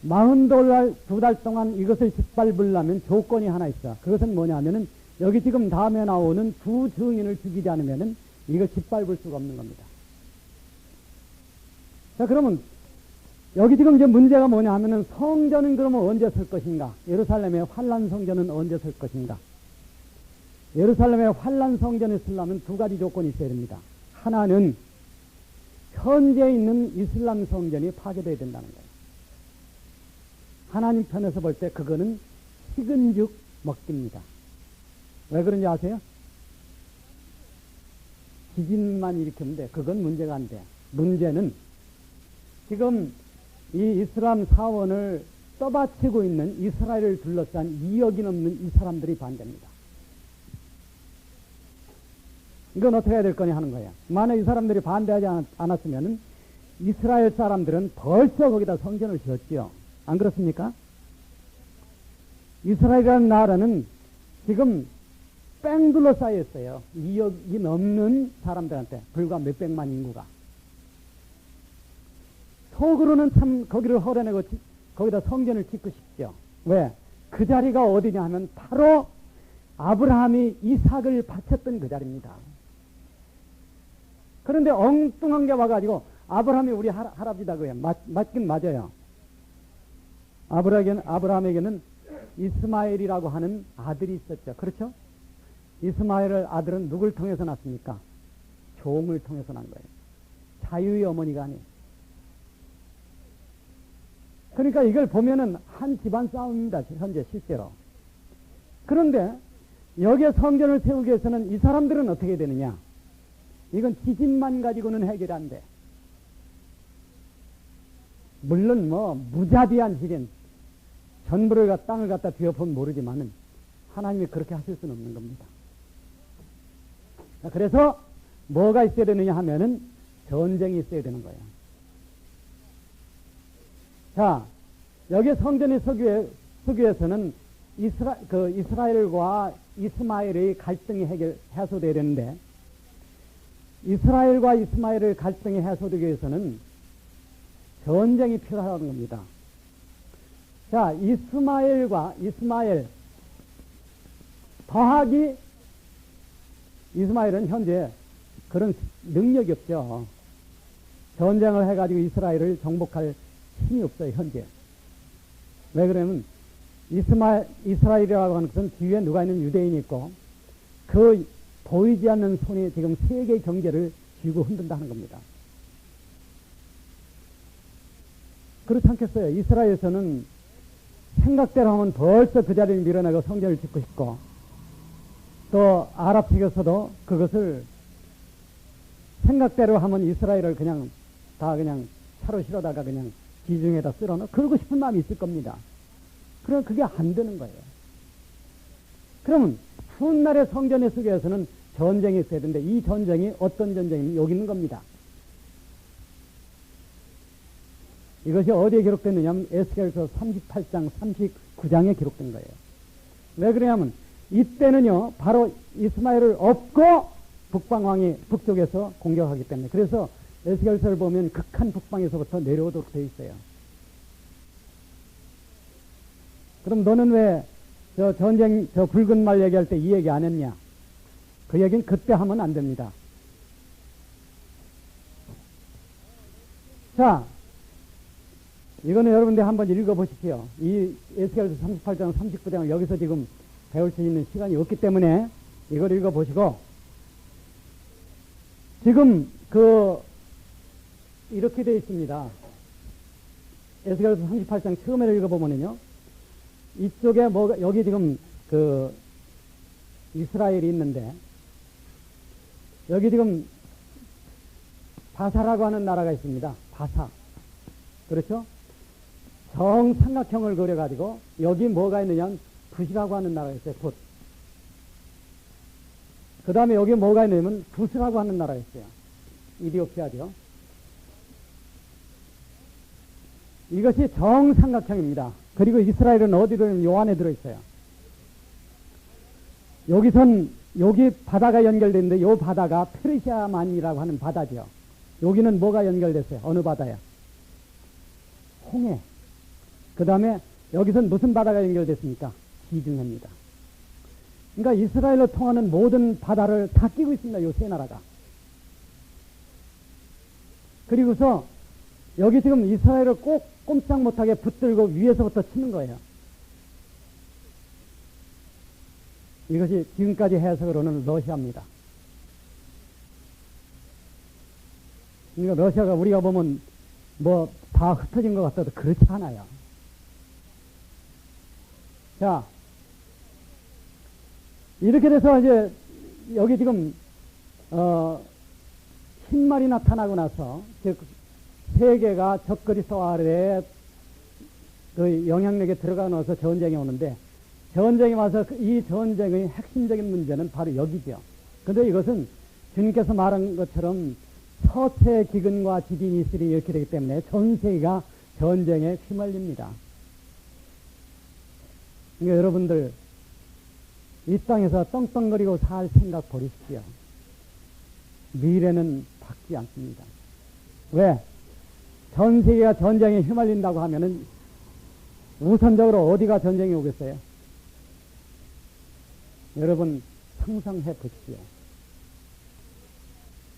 Speaker 1: 42달 동안 이것을 짓밟으려면 조건이 하나 있어. 그것은 뭐냐 하면은 여기 지금 다음에 나오는 두 증인을 죽이지 않으면은 이걸 짓밟을 수가 없는 겁니다. 자, 그러면 여기 지금 이제 문제가 뭐냐 하면은 성전은 그러면 언제 설 것인가? 예루살렘의 환란 성전은 언제 설 것인가? 예루살렘의 환란 성전을 쓰려면 두 가지 조건이 있어야 됩니다. 하나는 현재 있는 이슬람 성전이 파괴되어야 된다는 거예요. 하나님 편에서 볼 때 그거는 식은 죽 먹기입니다. 왜 그런지 아세요? 지진만 일으키면 돼. 그건 문제가 안 돼. 문제는 지금 이 이슬람 사원을 떠받치고 있는 이스라엘을 둘러싼 2억이 넘는 이 사람들이 반대입니다. 이건 어떻게 해야 될 거냐 하는 거야. 만약 이 사람들이 반대하지 않았으면 이스라엘 사람들은 벌써 거기다 성전을 지었지요. 안 그렇습니까? 이스라엘이라는 나라는 지금 뺑 둘러싸여 있어요. 2억이 넘는 사람들한테. 불과 몇백만 인구가. 속으로는 참 거기를 헐어내고 거기다 성전을 짓고 싶죠. 왜? 그 자리가 어디냐 하면 바로 아브라함이 이삭을 바쳤던 그 자리입니다. 그런데 엉뚱한 게 와가지고 아브라함이 우리 할아버지다 그래요. 맞긴 맞아요. 아브라함에게는 이스마엘이라고 하는 아들이 있었죠. 그렇죠? 이스마엘 아들은 누굴 통해서 났습니까? 종을 통해서 난 거예요. 자유의 어머니가 아니에요. 그러니까 이걸 보면은 한 집안 싸움입니다. 현재 실제로. 그런데 여기에 성전을 세우기 위해서는 이 사람들은 어떻게 되느냐? 이건 지진만 가지고는 해결이 안 돼. 물론 뭐 무자비한 시련, 전부를 땅을 갖다 뒤엎으면 모르지만은 하나님이 그렇게 하실 수는 없는 겁니다. 그래서 뭐가 있어야 되느냐 하면은 전쟁이 있어야 되는 거예요. 자, 여기 성전의 서기에서는 이스라엘과 이스마엘의 갈등이 해소되어야 되는데, 이스라엘과 이스마엘의 갈등이 해소되기 위해서는 전쟁이 필요하다는 겁니다. 자, 이스마엘 더하기 이스마엘은 현재 그런 능력이 없죠. 전쟁을 해가지고 이스라엘을 정복할 힘이 없어요, 현재. 왜 그러냐면 이스라엘이라고 하는 것은 뒤에 누가 있는 유대인이 있고 그 보이지 않는 손이 지금 세계 경제를 쥐고 흔든다는 겁니다. 그렇지 않겠어요? 이스라엘에서는 생각대로 하면 벌써 그 자리를 밀어내고 성전을 짓고 싶고, 또 아랍 측에서도 그것을 생각대로 하면 이스라엘을 그냥 차로 실어다가 그냥 지중해에다 쓸어넣어 그러고 싶은 마음이 있을 겁니다. 그럼 그게 안 되는 거예요. 그러면 훗날의 성전의 속에서는 전쟁이 있어야 되는데, 이 전쟁이 어떤 전쟁이면 여기 있는 겁니다. 이것이 어디에 기록됐느냐 하면 에스겔서 38장 39장에 기록된 거예요. 왜 그러냐면 이때는요 바로 이스마엘을 업고 북방왕이 북쪽에서 공격하기 때문에, 그래서 에스겔서를 보면 극한 북방에서부터 내려오도록 되어 있어요. 그럼 너는 왜 전쟁 붉은 말 얘기할 때 이 얘기 안 했냐? 그 얘기는 그때 하면 안 됩니다. 자, 이거는 여러분들 한번 읽어보십시오. 이 에스겔서 38장 39장을 여기서 지금 배울 수 있는 시간이 없기 때문에 이걸 읽어보시고, 지금 이렇게 되어 있습니다. 에스겔서 38장 처음에 읽어보면요, 이쪽에 여기 지금 이스라엘이 있는데, 여기 지금 바사라고 하는 나라가 있습니다. 바사. 그렇죠? 정삼각형을 그려가지고 여기 뭐가 있느냐면 붓이라고 하는 나라가 있어요. 붓. 그 다음에 여기 뭐가 있냐면 부스라고 하는 나라가 있어요. 이디오피아죠. 이것이 정삼각형입니다. 그리고 이스라엘은 어디 들어있냐면 요 안에 들어있어요. 여기 바다가 연결되는데 요 바다가 페르시아만이라고 하는 바다죠. 여기는 뭐가 연결됐어요? 어느 바다야? 홍해. 그 다음에 여기서는 무슨 바다가 연결됐습니까? 지중해입니다. 그러니까 이스라엘로 통하는 모든 바다를 다 끼고 있습니다. 요 세 나라가. 그리고서 여기 지금 이스라엘을 꼭 꼼짝 못하게 붙들고 위에서부터 치는 거예요. 이것이 지금까지 해석으로는 러시아입니다. 그러니까 러시아가 우리가 보면 뭐 다 흩어진 것 같아도 그렇지 않아요. 자, 이렇게 돼서 이제 여기 지금 흰말이 나타나고 나서 세계가 적그리스도 아래에 그 영향력에 들어가 나서 전쟁이 오는데, 전쟁이 와서 이 전쟁의 핵심적인 문제는 바로 여기죠. 그런데 이것은 주님께서 말한 것처럼 서체 기근과 지진이 있으리 이렇게 되기 때문에 전 세계가 전쟁에 휘말립니다. 그러니까 여러분들 이 땅에서 떵떵거리고 살 생각 버리십시오. 미래는 밝지 않습니다. 왜? 전 세계가 전쟁에 휘말린다고 하면은 우선적으로 어디가 전쟁이 오겠어요? 여러분 상상해 보십시오.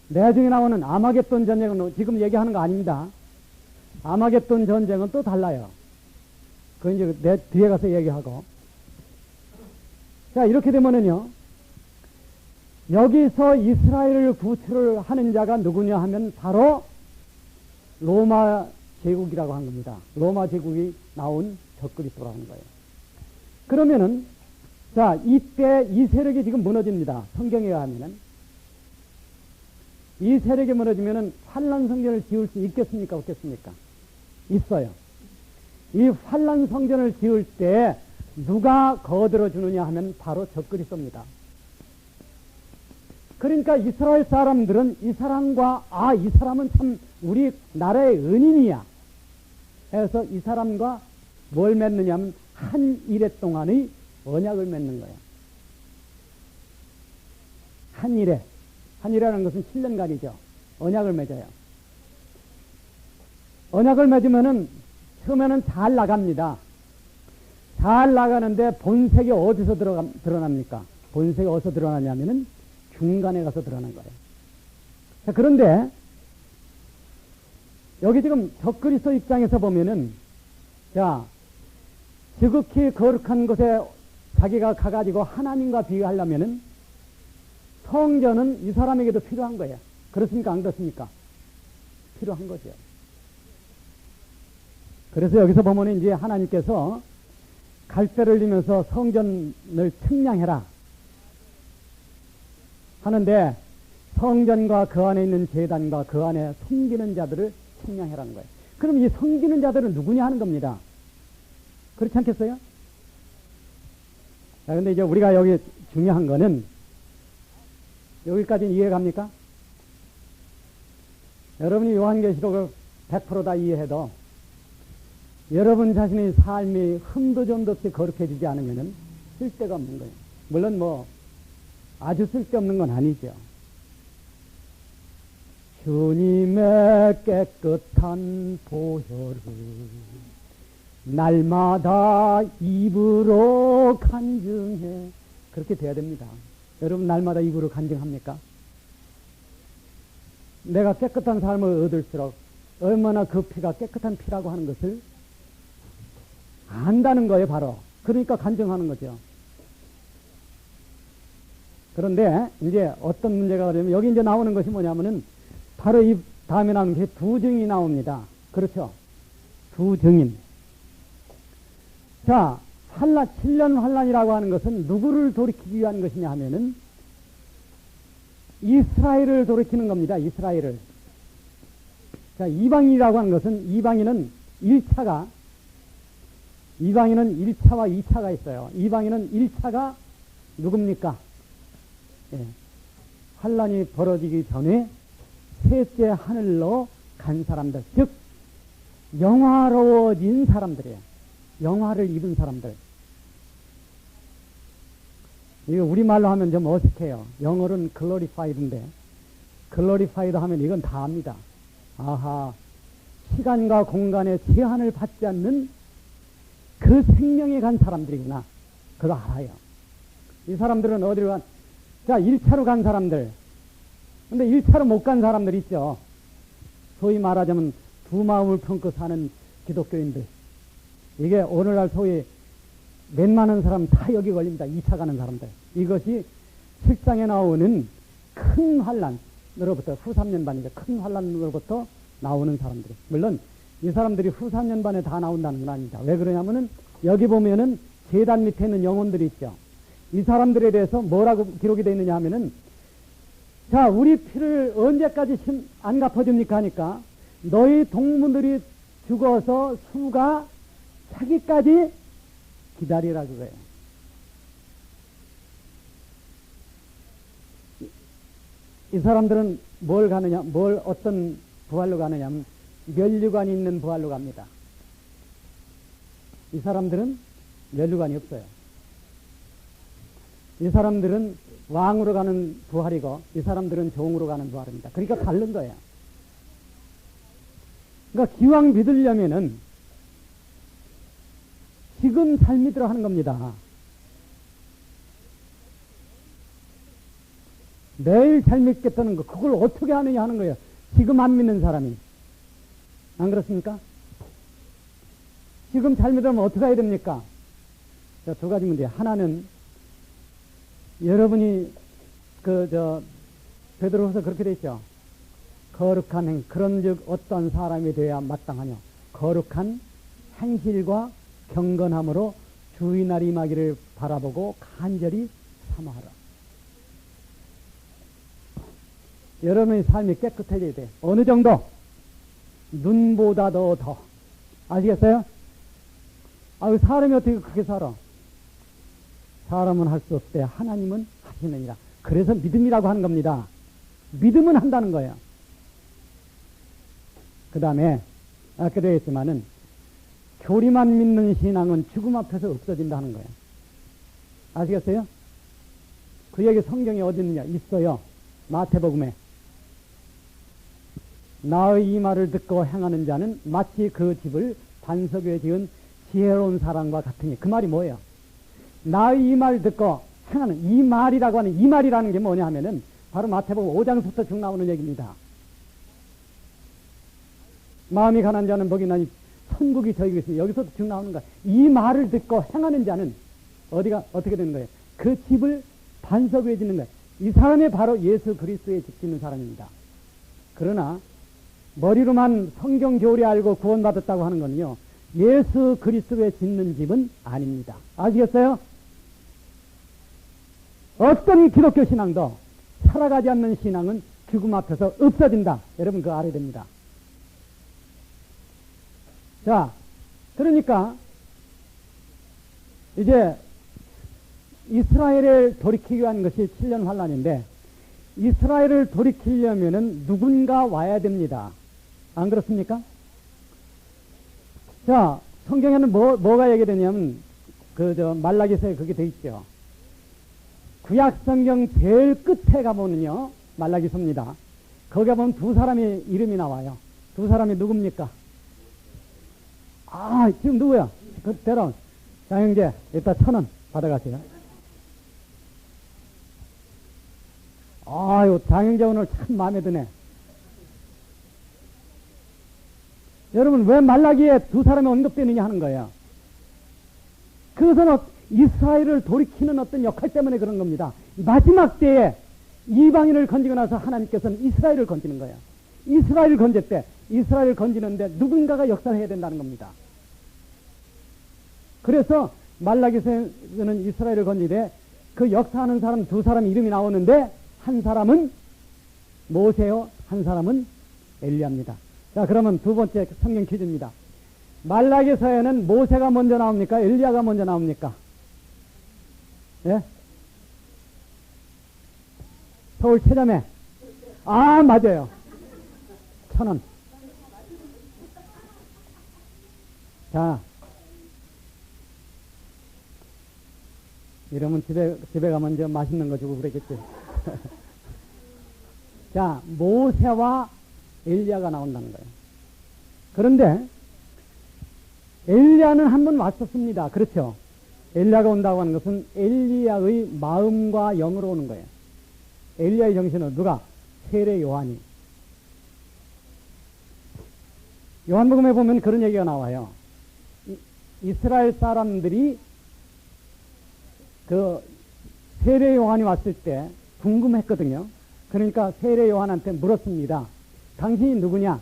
Speaker 1: 나중에 나오는 아마겟돈 전쟁은 지금 얘기하는 거 아닙니다. 아마겟돈 전쟁은 또 달라요. 그건 이제 내 뒤에 가서 얘기하고. 자, 이렇게 되면은요, 여기서 이스라엘을 구출을 하는 자가 누구냐 하면 바로 로마 제국이라고 한 겁니다. 로마 제국이 나온 적그리스도라는 거예요. 그러면은, 자, 이때 이 세력이 지금 무너집니다. 성경에 의하면은. 이 세력이 무너지면은 환란 성전을 지을 수 있겠습니까? 없겠습니까? 있어요. 이 환란 성전을 지을 때 누가 거들어 주느냐 하면 바로 적그리스도입니다. 그러니까 이스라엘 사람들은 이 사람과 이 사람은 참 우리 나라의 은인이야 해서 이 사람과 뭘 맺느냐 하면 한 일해 동안의 언약을 맺는 거예요. 한 일이라는 것은 7년간이죠. 언약을 맺어요. 언약을 맺으면은 처음에는 잘 나갑니다. 잘 나가는데 본색이 어디서 드러납니까? 본색이 어디서 드러나냐면은 중간에 가서 드러난 거예요. 자, 그런데 여기 지금 적그리스도 입장에서 보면은 자, 지극히 거룩한 곳에 자기가 가가지고 하나님과 비교하려면은 성전은 이 사람에게도 필요한 거예요. 그렇습니까? 안 그렇습니까? 필요한 거죠. 그래서 여기서 보면 이제 하나님께서 갈대를 들면서 성전을 측량해라 하는데 성전과 그 안에 있는 제단과 그 안에 섬기는 자들을 측량해라는 거예요. 그럼 이 섬기는 자들은 누구냐 하는 겁니다. 그렇지 않겠어요? 자, 근데 이제 우리가 여기 중요한 거는 여기까지는 이해갑니까? 여러분이 요한계시록을 100% 다 이해해도 여러분 자신의 삶이 흠도 점도 없이 거룩해지지 않으면 쓸데가 없는 거예요. 물론 뭐 아주 쓸데없는 건 아니죠. 주님의 깨끗한 보혈을 날마다 입으로 간증해. 그렇게 돼야 됩니다. 여러분 날마다 입으로 간증합니까? 내가 깨끗한 삶을 얻을수록 얼마나 그 피가 깨끗한 피라고 하는 것을 안다는 거예요, 바로. 그러니까 간증하는 거죠. 그런데 이제 어떤 문제가 되면 여기 이제 나오는 것이 뭐냐면은 바로 이 다음에 나오는 게 두 증인이 나옵니다. 그렇죠? 두 증인. 자, 7년 환란이라고 하는 것은 누구를 돌이키기 위한 것이냐 하면은 이스라엘을 돌이키는 겁니다. 이스라엘을. 자, 이방인이라고 하는 것은 이방인은 1차와 2차가 있어요. 이방인은 1차가 누굽니까? 예. 환란이 벌어지기 전에 셋째 하늘로 간 사람들, 즉 영화로워진 사람들이에요. 영화를 입은 사람들. 이거 우리말로 하면 좀 어색해요. 영어로는 glorified인데 glorified 하면 이건 다 압니다. 아하, 시간과 공간의 제한을 받지 않는 그 생명에 간 사람들이구나. 그거 알아요. 이 사람들은 어디로 간? 자, 1차로 간 사람들. 근데 1차로 못 간 사람들 있죠. 소위 말하자면 두 마음을 품고 사는 기독교인들. 이게 오늘날 소위 몇 많은 사람 다 여기 걸립니다. 2차 가는 사람들. 이것이 7장에 나오는 큰 환란으로부터 후 3년반이죠. 큰 환란으로부터 나오는 사람들. 물론 이 사람들이 후 3년반에 다 나온다는 건 아닙니다. 왜 그러냐면은 여기 보면은 제단 밑에 있는 영혼들이 있죠. 이 사람들에 대해서 뭐라고 기록이 되어 있느냐 하면은 자, 우리 피를 언제까지 안 갚아줍니까 하니까 너희 동무들이 죽어서 수가 차기까지 기다리라 그거예요. 이 사람들은 뭘 가느냐, 어떤 부활로 가느냐 하면 면류관이 있는 부활로 갑니다. 이 사람들은 면류관이 없어요. 이 사람들은 왕으로 가는 부활이고 이 사람들은 종으로 가는 부활입니다. 그러니까 다른 거예요. 그러니까 기왕 믿으려면은 지금 삶이 들어가는 겁니다. 내일 잘 믿겠다는 거, 그걸 어떻게 하느냐 하는 거예요. 지금 안 믿는 사람이. 안 그렇습니까? 지금 잘 믿으면 어떻게 해야 됩니까? 자, 두 가지 문제. 하나는 여러분이 베드로후서 그렇게 돼 있죠. 거룩한 행, 그런즉 어떤 사람이 되어야 마땅하냐. 거룩한 행실과 경건함으로 주의 날 임하기를 바라보고 간절히 사모하라. 여러분의 삶이 깨끗해져야 돼. 어느 정도? 눈보다도 더. 아시겠어요? 아, 사람이 어떻게 그렇게 살아? 사람은 할 수 없대. 하나님은 하시느니라. 그래서 믿음이라고 하는 겁니다. 믿음은 한다는 거예요. 그 다음에 아까 되었지만은 교리만 믿는 신앙은 죽음 앞에서 없어진다는 거예요. 아시겠어요? 그 얘기 성경에 어디 있느냐? 있어요. 마태복음에. 나의 이 말을 듣고 행하는 자는 마치 그 집을 반석 위에 지은 지혜로운 사람과 같으니. 그 말이 뭐예요? 나의 이 말 듣고 행하는, 이 말이라고 하는, 이 말이라는 게 뭐냐 하면은 바로 마태복음 5장부터 쭉 나오는 얘기입니다. 마음이 가난한 자는 복이 나니 천국이 저희가 있습니다. 여기서도 쭉 나오는 거야. 이 말을 듣고 행하는 자는 어디가 어떻게 되는 거예요? 그 집을 반석 위에 짓는 거예요. 이 사람이 바로 예수 그리스도의 집 짓는 사람입니다. 그러나 머리로만 성경 교리 알고 구원받았다고 하는 거는요, 예수 그리스도의 짓는 집은 아닙니다. 아시겠어요? 어떤 기독교 신앙도 살아가지 않는 신앙은 죽음 앞에서 없어진다. 여러분 그거 알아야 됩니다. 자, 그러니까 이제 이스라엘을 돌이키기 위한 것이 7년 환란인데, 이스라엘을 돌이키려면은 누군가 와야 됩니다. 안 그렇습니까? 자, 성경에는 뭐가 얘기되냐면, 말라기서에 그게 돼 있죠. 구약 성경 제일 끝에 가보면요, 말라기서입니다. 거기 가보면 두 사람의 이름이 나와요. 두 사람이 누굽니까? 아, 지금 누구야? 대로 장영재, 이따 1,000원 받아가세요. 아유, 장영재 오늘 참 마음에 드네. 여러분, 왜 말라기에 두 사람이 언급되느냐 하는 거예요. 그것은 이스라엘을 돌이키는 어떤 역할 때문에 그런 겁니다. 마지막 때에 이방인을 건지고 나서 하나님께서는 이스라엘을 건지는 거예요. 이스라엘을 건졌대. 이스라엘을 건지는데 누군가가 역사를 해야 된다는 겁니다. 그래서 말라기서는 이스라엘을 건지되 그 역사하는 사람 두 사람 이름이 나오는데, 한 사람은 모세요, 한 사람은 엘리야입니다. 자, 그러면 두 번째 성경 퀴즈입니다. 말라기서에는 모세가 먼저 나옵니까? 엘리야가 먼저 나옵니까? 예? 서울 최자매. 아, 맞아요. 1,000원. 자, 이러면 집에 가면 이제 맛있는 거 주고 그랬겠지. 자, 모세와 엘리야가 나온다는 거예요. 그런데 엘리야는 한 번 왔었습니다. 그렇죠? 엘리야가 온다고 하는 것은 엘리야의 마음과 영으로 오는 거예요. 엘리야의 정신은 누가? 세례 요한이. 요한복음에 보면 그런 얘기가 나와요. 이스라엘 사람들이 그 세례 요한이 왔을 때 궁금했거든요. 그러니까 세례 요한한테 물었습니다. 당신이 누구냐?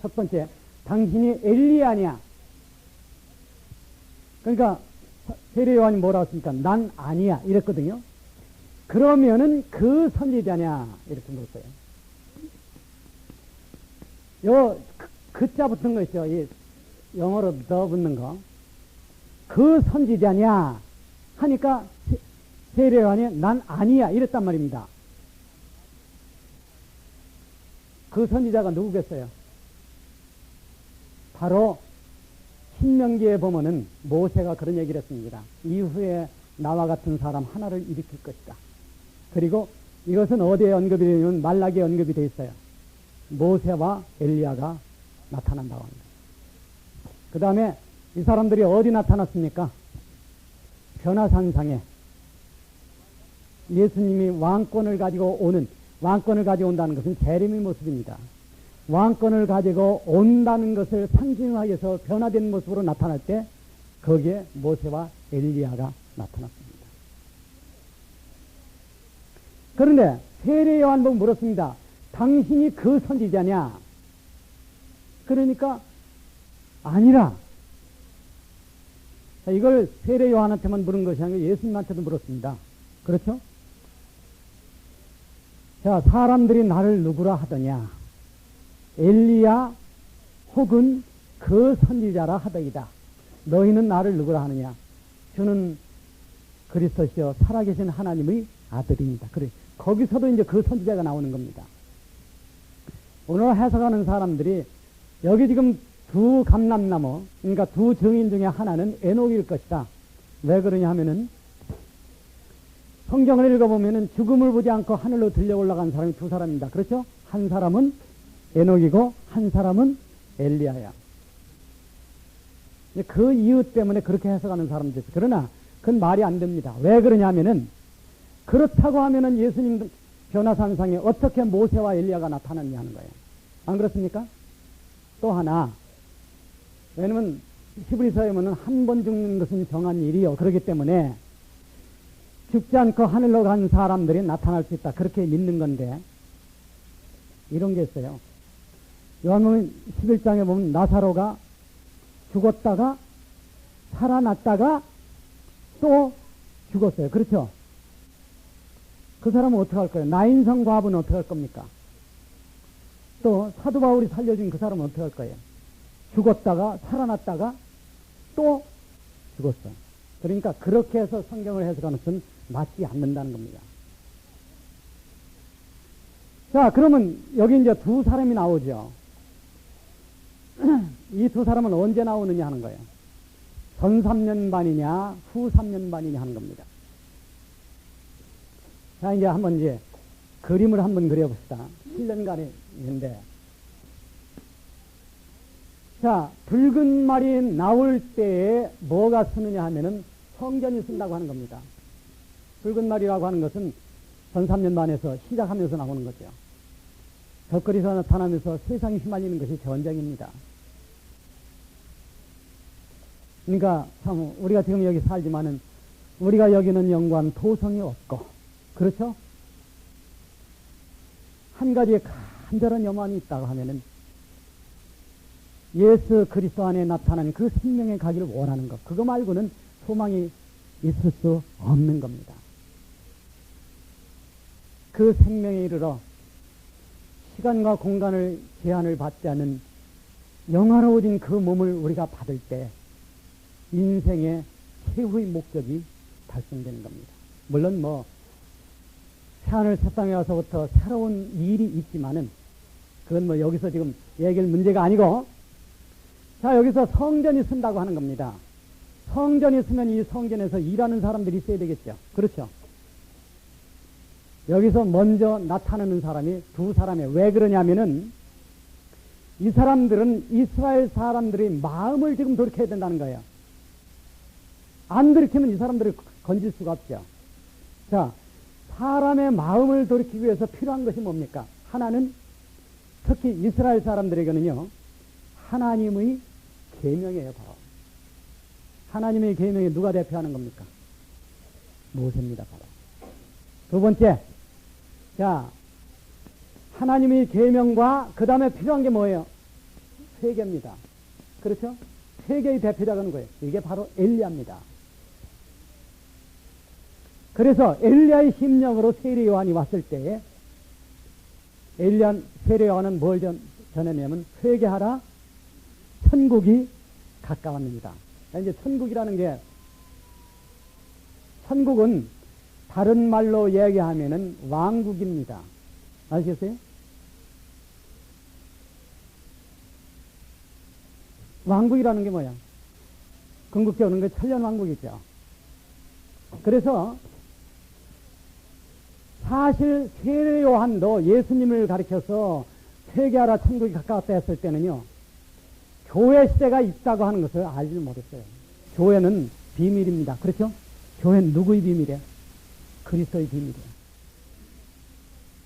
Speaker 1: 첫 번째, 당신이 엘리야냐? 그러니까 세례 요한이 뭐라고 했습니까? 난 아니야 이랬거든요. 그러면은 그 선지자냐? 이렇게 물었어요. 요 그자 붙은 거 있죠. 이 영어로 더 붙는 거. 그 선지자냐? 하니까 세례 요한이 난 아니야 이랬단 말입니다. 그 선지자가 누구겠어요? 바로 신명기에 보면은 모세가 그런 얘기를 했습니다. 이후에 나와 같은 사람 하나를 일으킬 것이다. 그리고 이것은 어디에 언급이 되냐면 말라기에 언급이 되어 있어요. 모세와 엘리야가 나타난다고 합니다. 그 다음에 이 사람들이 어디 나타났습니까? 변화산상에 예수님이 왕권을 가지고 온다는 것은 재림의 모습입니다. 왕권을 가지고 온다는 것을 상징하기 위해서 변화된 모습으로 나타날 때 거기에 모세와 엘리야가 나타났습니다. 그런데 세례 요한 보고 물었습니다. 당신이 그 선지자냐? 그러니까 아니라. 이걸 세례 요한한테만 물은 것이 아니고 예수님한테도 물었습니다. 그렇죠? 자, 사람들이 나를 누구라 하더냐? 엘리야 혹은
Speaker 2: 그 선지자라 하더이다. 너희는 나를 누구라 하느냐? 주는 그리스도시요 살아계신 하나님의 아들입니다. 그래 거기서도 이제 그 선지자가 나오는 겁니다. 오늘 해석하는 사람들이 여기 지금 두 감람나무, 그러니까 두 증인 중에 하나는 에녹일 것이다. 왜 그러냐 하면은 성경을 읽어보면은 죽음을 보지 않고 하늘로 들려 올라간 사람이 두 사람입니다. 그렇죠? 한 사람은 에녹이고 한 사람은 엘리야야. 그 이유 때문에 그렇게 해석하는 사람들 있어요. 그러나 그건 말이 안 됩니다. 왜 그러냐 하면은 그렇다고 하면은 예수님 변화산상에 어떻게 모세와 엘리야가 나타났냐 하는 거예요. 안 그렇습니까? 또 하나, 왜냐면 히브리서에 보면 한 번 죽는 것은 정한 일이요. 그렇기 때문에 죽지 않고 하늘로 간 사람들이 나타날 수 있다. 그렇게 믿는 건데 이런 게 있어요. 요한복음 11장에 보면 나사로가 죽었다가 살아났다가 또 죽었어요. 그렇죠? 그 사람은 어떻게 할 거예요? 나인성 과부는 어떻게 할 겁니까? 또 사도 바울이 살려준 그 사람은 어떻게 할 거예요? 죽었다가 살아났다가 또 죽었어. 그러니까 그렇게 해서 성경을 해석하는 것은 맞지 않는다는 겁니다. 자, 그러면 여기 이제 두 사람이 나오죠. 이 두 사람은 언제 나오느냐 하는 거예요. 전 3년 반이냐 후 3년 반이냐 하는 겁니다. 자, 이제 한번 이제 그림을 한번 그려봅시다. 7년간의 인데, 자, 붉은 말이 나올 때에 뭐가 쓰느냐 하면은 성전이 쓴다고 하는 겁니다. 붉은 말이라고 하는 것은 전 3년 반에서 시작하면서 나오는 거죠. 덧거리서 나타나면서 세상이 휘말리는 것이 전쟁입니다. 그러니까 참 우리가 지금 여기 살지만은 우리가 여기는 영광 도성이 없고, 그렇죠? 한 가지의 간절한 염원이 있다고 하면은 예수 그리스도 안에 나타난 그 생명에 가기를 원하는 것. 그거 말고는 소망이 있을 수 없는 겁니다. 그 생명에 이르러 시간과 공간을 제한을 받지 않은 영화로워진 그 몸을 우리가 받을 때 인생의 최후의 목적이 달성되는 겁니다. 물론 뭐 새하늘 새 땅에 와서부터 새로운 일이 있지만은 그건 뭐 여기서 지금 얘기할 문제가 아니고, 자, 여기서 성전이 쓴다고 하는 겁니다. 성전이 쓰면 이 성전에서 일하는 사람들이 있어야 되겠죠. 그렇죠? 여기서 먼저 나타나는 사람이 두 사람이에요. 왜 그러냐면은 이 사람들은 이스라엘 사람들의 마음을 지금 돌이켜야 된다는 거예요. 안 돌이키면 이 사람들을 건질 수가 없죠. 자, 사람의 마음을 돌이키기 위해서 필요한 것이 뭡니까? 하나는 특히 이스라엘 사람들에게는요, 하나님의 계명이에요. 바로 하나님의 계명이 누가 대표하는 겁니까? 모세입니다. 바로. 두 번째, 자, 하나님의 계명과 그 다음에 필요한 게 뭐예요? 세계입니다. 그렇죠? 세계의 대표자가 거예요. 이게 바로 엘리야입니다. 그래서 엘리야의 심령으로 세례 요한이 왔을 때에 세례 요한은 뭘 전했냐면 회개하라, 천국이 가까웠습니다. 이제 천국이라는 게, 천국은 다른 말로 얘기하면은 왕국입니다. 아시겠어요? 왕국이라는 게 뭐야? 궁극에 오는 게 천년왕국이죠. 그래서 사실 세례 요한도 예수님을 가리켜서 회개하라 천국이 가까웠다 했을 때는요, 교회 시대가 있다고 하는 것을 알지 못했어요. 교회는 비밀입니다. 그렇죠? 교회는 누구의 비밀이에요? 그리스도의 비밀이에요.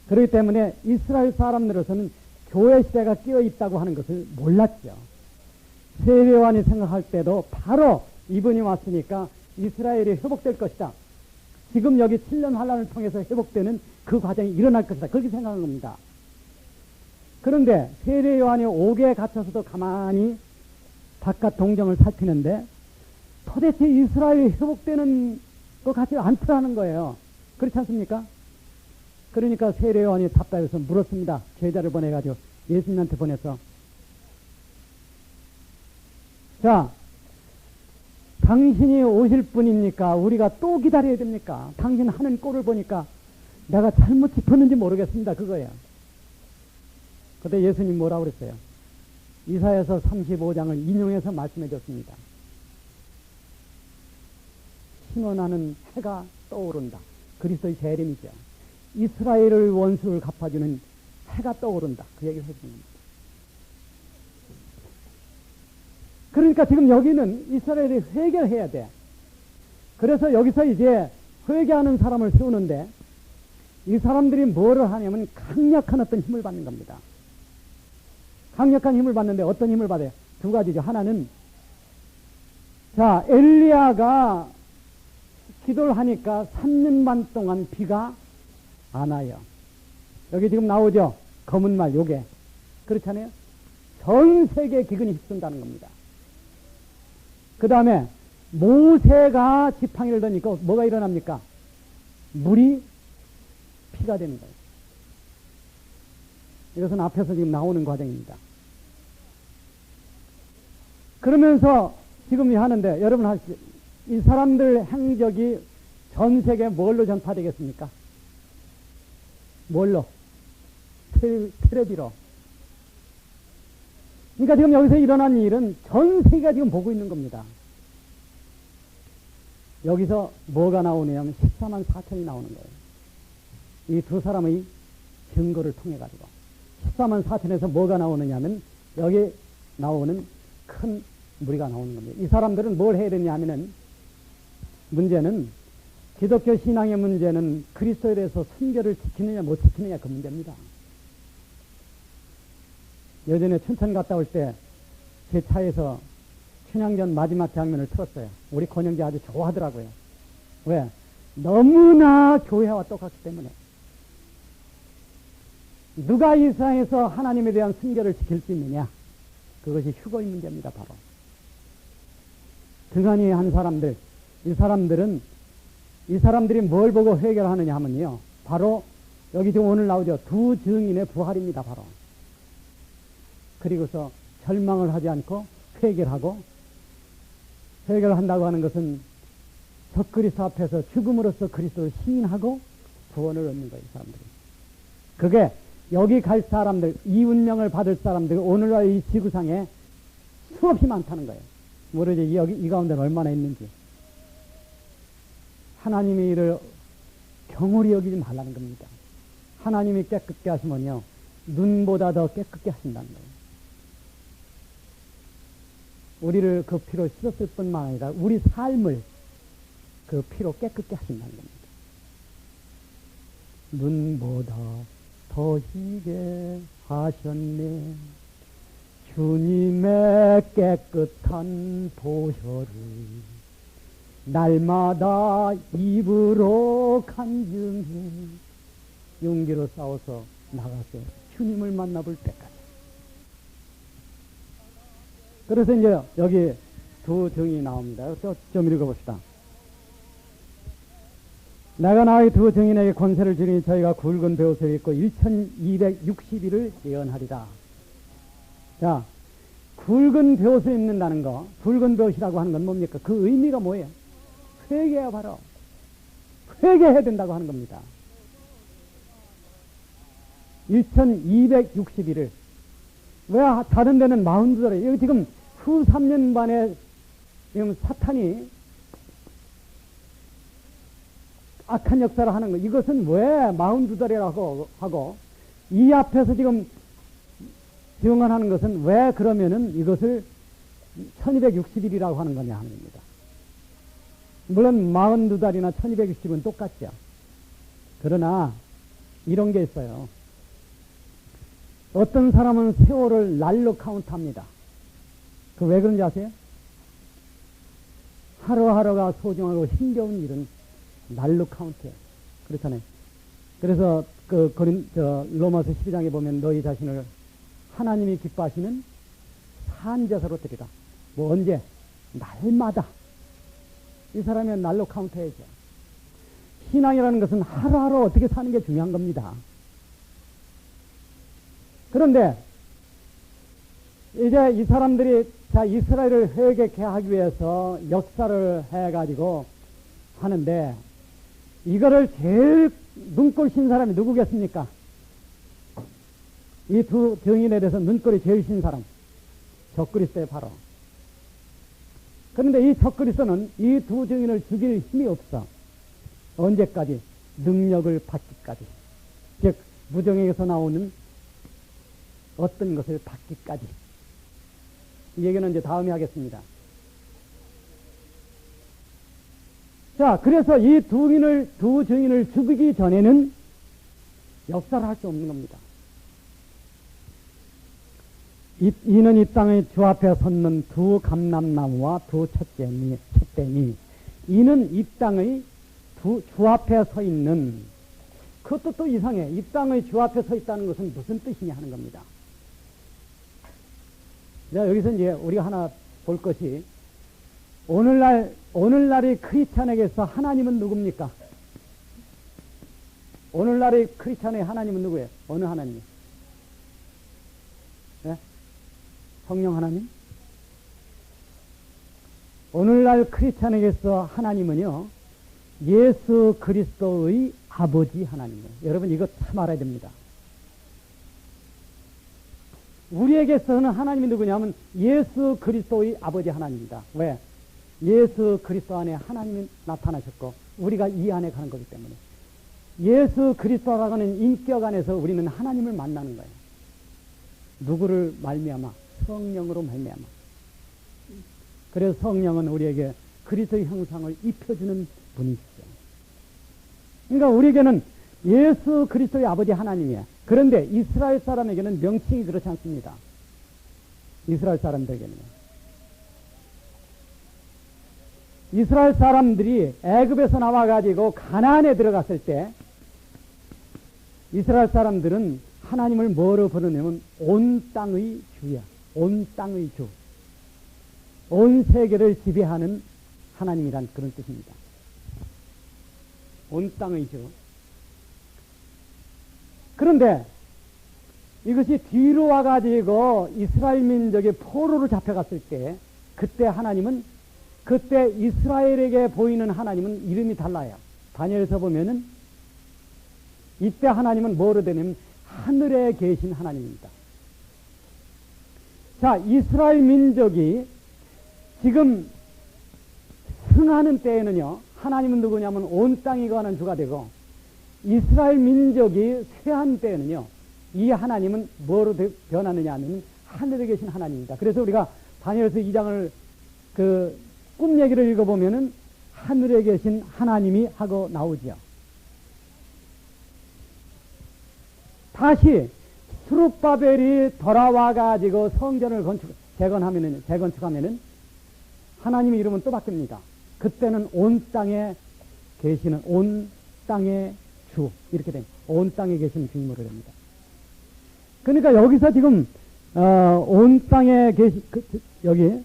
Speaker 2: 그렇기 때문에 이스라엘 사람들로서는 교회 시대가 끼어 있다고 하는 것을 몰랐죠. 세례 요한이 생각할 때도 바로 이분이 왔으니까 이스라엘이 회복될 것이다. 지금 여기 7년 환란을 통해서 회복되는 그 과정이 일어날 것이다. 그렇게 생각한 겁니다. 그런데 세례 요한이 옥에 갇혀서도 가만히 바깥 동정을 살피는데 도대체 이스라엘이 회복되는 것 같지 않더라는 거예요. 그렇지 않습니까? 그러니까 세례 요한이 답답해서 물었습니다. 제자를 보내가지고 예수님한테 보내서 자, 당신이 오실 분입니까? 우리가 또 기다려야 됩니까? 당신 하는 꼴을 보니까 내가 잘못 짚었는지 모르겠습니다. 그거예요. 그때 예수님 뭐라고 그랬어요? 이사야서 35장을 인용해서 말씀해 줬습니다. 신원하는 해가 떠오른다. 그리스도의 재림이죠. 이스라엘을 원수를 갚아주는 해가 떠오른다. 그 얘기를 해주는 겁니다. 그러니까 지금 여기는 이스라엘이 회개해야 돼. 그래서 여기서 이제 회개하는 사람을 세우는데 이 사람들이 뭐를 하냐면 강력한 어떤 힘을 받는 겁니다. 강력한 힘을 받는데 어떤 힘을 받아요? 두 가지죠. 하나는 자, 엘리야가 기도를 하니까 3년 반 동안 비가 안 와요. 여기 지금 나오죠? 검은 말 요게. 그렇잖아요? 전 세계 기근이 휩쓴다는 겁니다. 그 다음에 모세가 지팡이를 드니까 뭐가 일어납니까? 물이 피가 되는 거예요. 이것은 앞에서 지금 나오는 과정입니다. 그러면서 지금 하는데 여러분 하시죠. 이 사람들 행적이 전 세계 뭘로 전파되겠습니까? 뭘로? 텔레비로. 그러니까 지금 여기서 일어난 일은 전 세계가 지금 보고 있는 겁니다. 여기서 뭐가 나오냐면 14만 4천이 나오는 거예요. 이 두 사람의 증거를 통해 가지고 14만 4천에서 뭐가 나오느냐면 여기 나오는 큰 무리가 나오는 겁니다. 이 사람들은 뭘 해야 되냐 하면은 문제는 기독교 신앙의 문제는 그리스도에 대해서 순결을 지키느냐 못 지키느냐 그 문제입니다. 예전에 춘천 갔다 올 때 제 차에서 춘향전 마지막 장면을 틀었어요. 우리 권영재 아주 좋아하더라고요. 왜? 너무나 교회와 똑같기 때문에. 누가 이 세상에서 하나님에 대한 순결을 지킬 수 있느냐? 그것이 휴거의 문제입니다. 바로. 등한히 한 사람들, 이 사람들이 뭘 보고 회개를 하느냐 하면요. 바로 여기 지금 오늘 나오죠. 두 증인의 부활입니다. 바로. 그리고서 절망을 하지 않고 회개를 하고, 회개를 한다고 하는 것은 적그리스도 앞에서 죽음으로써 그리스도를 시인하고 구원을 얻는 거예요. 이 사람들이. 그게 여기 갈 사람들, 이 운명을 받을 사람들, 오늘날 이 지구상에 수없이 많다는 거예요. 모르지 여기 이 가운데는 얼마나 있는지. 하나님이 이를 경홀히 여기지 말라는 겁니다. 하나님이 깨끗게 하시면요, 눈보다 더 깨끗게 하신다는 거예요. 우리를 그 피로 씻었을 뿐만 아니라 우리 삶을 그 피로 깨끗게 하신다는 겁니다. 눈보다 더 희게 하셨네. 주님의 깨끗한 보혈을 날마다 입으로 간증해 용기로 싸워서 나가서 주님을 만나볼 때까지. 그래서 이제 여기 두 증이 나옵니다. 좀 읽어봅시다. 내가 나의 두 증인에게 권세를 주니 저희가 굵은 베옷을 입고 1260일을 예언하리라. 자, 굵은 베옷을 입는다는 거, 굵은 베옷이라고 하는 건 뭡니까? 그 의미가 뭐예요? 회개야, 바로. 회개해야 된다고 하는 겁니다. 1260일을. 왜 다른 데는 42달에, 여기 지금 후 3년 반에 지금 사탄이 악한 역사를 하는 거. 이것은 왜 42달이라고 하고, 이 앞에서 지금 증언하는 것은 왜 그러면은 이것을 1260일이라고 하는 거냐 하는 겁니다. 물론 42달이나 1260은 똑같죠. 그러나 이런 게 있어요. 어떤 사람은 세월을 날로 카운트합니다. 그 왜 그런지 아세요? 하루하루가 소중하고 힘겨운 일은 날로 카운트해요. 그렇잖아요. 그래서 로마서 12장에 보면 너희 자신을 하나님이 기뻐하시는 산제사로 드리라. 뭐 언제? 날마다. 이 사람이 날로 카운트해야죠. 신앙이라는 것은 하루하루 어떻게 사는 게 중요한 겁니다. 그런데 이제 이 사람들이 자, 이스라엘을 회개케 하기 위해서 역사를 해가지고 하는데, 이거를 제일 눈꼴 신 사람이 누구겠습니까? 이 두 증인에 대해서 눈꼴이 제일 신 사람. 적그리스도예요, 바로. 그런데 이 적그리스도는 이 두 증인을 죽일 힘이 없어. 언제까지? 능력을 받기까지. 즉, 무정에게서 나오는 어떤 것을 받기까지. 이 얘기는 이제 다음에 하겠습니다. 자, 그래서 이 두 증인을 죽이기 전에는 역사를 할 수 없는 겁니다. 이는 이 땅의 주 앞에 섰는 두 감람나무와 두 촛대니 이는 이 땅의 주 앞에 서 있는, 그것도 또 이상해. 이 땅의 주 앞에 서 있다는 것은 무슨 뜻이냐 하는 겁니다. 자, 여기서 이제 우리가 하나 볼 것이, 오늘날의 크리스찬에게서 하나님은 누굽니까? 오늘날의 크리스찬의 하나님은 누구예요? 어느 하나님? 네? 성령 하나님? 오늘날 크리스찬에게서 하나님은요, 예수 그리스도의 아버지 하나님이에요. 여러분, 이거 참 알아야 됩니다. 우리에게서는 하나님이 누구냐면 예수 그리스도의 아버지 하나님입니다. 왜? 예수 그리스도 안에 하나님이 나타나셨고 우리가 이 안에 가는 거기 때문에, 예수 그리스도라고 하는 인격 안에서 우리는 하나님을 만나는 거예요. 누구를 말미암아? 성령으로 말미암아. 그래서 성령은 우리에게 그리스도의 형상을 입혀주는 분이시죠. 그러니까 우리에게는 예수 그리스도의 아버지 하나님이에요. 그런데 이스라엘 사람에게는 명칭이 그렇지 않습니다. 이스라엘 사람들에게는. 이스라엘 사람들이 애굽에서 나와가지고 가나안에 들어갔을 때 이스라엘 사람들은 하나님을 뭐로 부르냐면 온 땅의 주야. 온 땅의 주. 온 세계를 지배하는 하나님이란 그런 뜻입니다. 온 땅의 주. 그런데 이것이 뒤로 와가지고 이스라엘 민족의 포로로 잡혀갔을 때, 그때 하나님은, 그때 이스라엘에게 보이는 하나님은 이름이 달라요. 다니엘서 보면은 이때 하나님은 뭐로 되냐면 하늘에 계신 하나님입니다. 자, 이스라엘 민족이 지금 승하는 때에는요, 하나님은 누구냐면 온 땅이 거하는 주가 되고, 이스라엘 민족이 쇠한 때에는요, 이 하나님은 뭐로 변하느냐 하면 하늘에 계신 하나님입니다. 그래서 우리가 다니엘서 2장을 꿈 얘기를 읽어보면은 하늘에 계신 하나님이 하고 나오지요. 다시 스룹바벨이 돌아와가지고 성전을 재건축하면은 하나님의 이름은 또 바뀝니다. 그때는 온 땅에 계시는, 온 땅의 주, 이렇게 됩니다. 온 땅에 계시는 주님으로 됩니다. 그러니까 여기서 지금 온 땅에 여기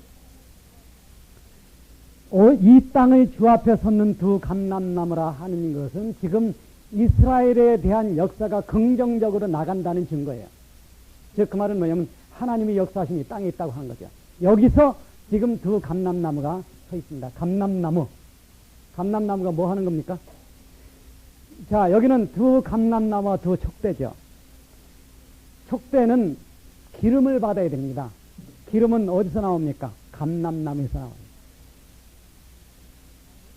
Speaker 2: 이 땅의 주 앞에 섰는 두 감람나무라 하는 것은 지금 이스라엘에 대한 역사가 긍정적으로 나간다는 증거예요. 즉 그 말은 뭐냐면 하나님의 역사심이 땅에 있다고 하는 거죠. 여기서 지금 두 감람나무가 서 있습니다. 감람나무가 뭐 하는 겁니까? 자, 여기는 두 감람나무와 두 촉대죠. 촉대는 기름을 받아야 됩니다. 기름은 어디서 나옵니까? 감람나무에서 나와요.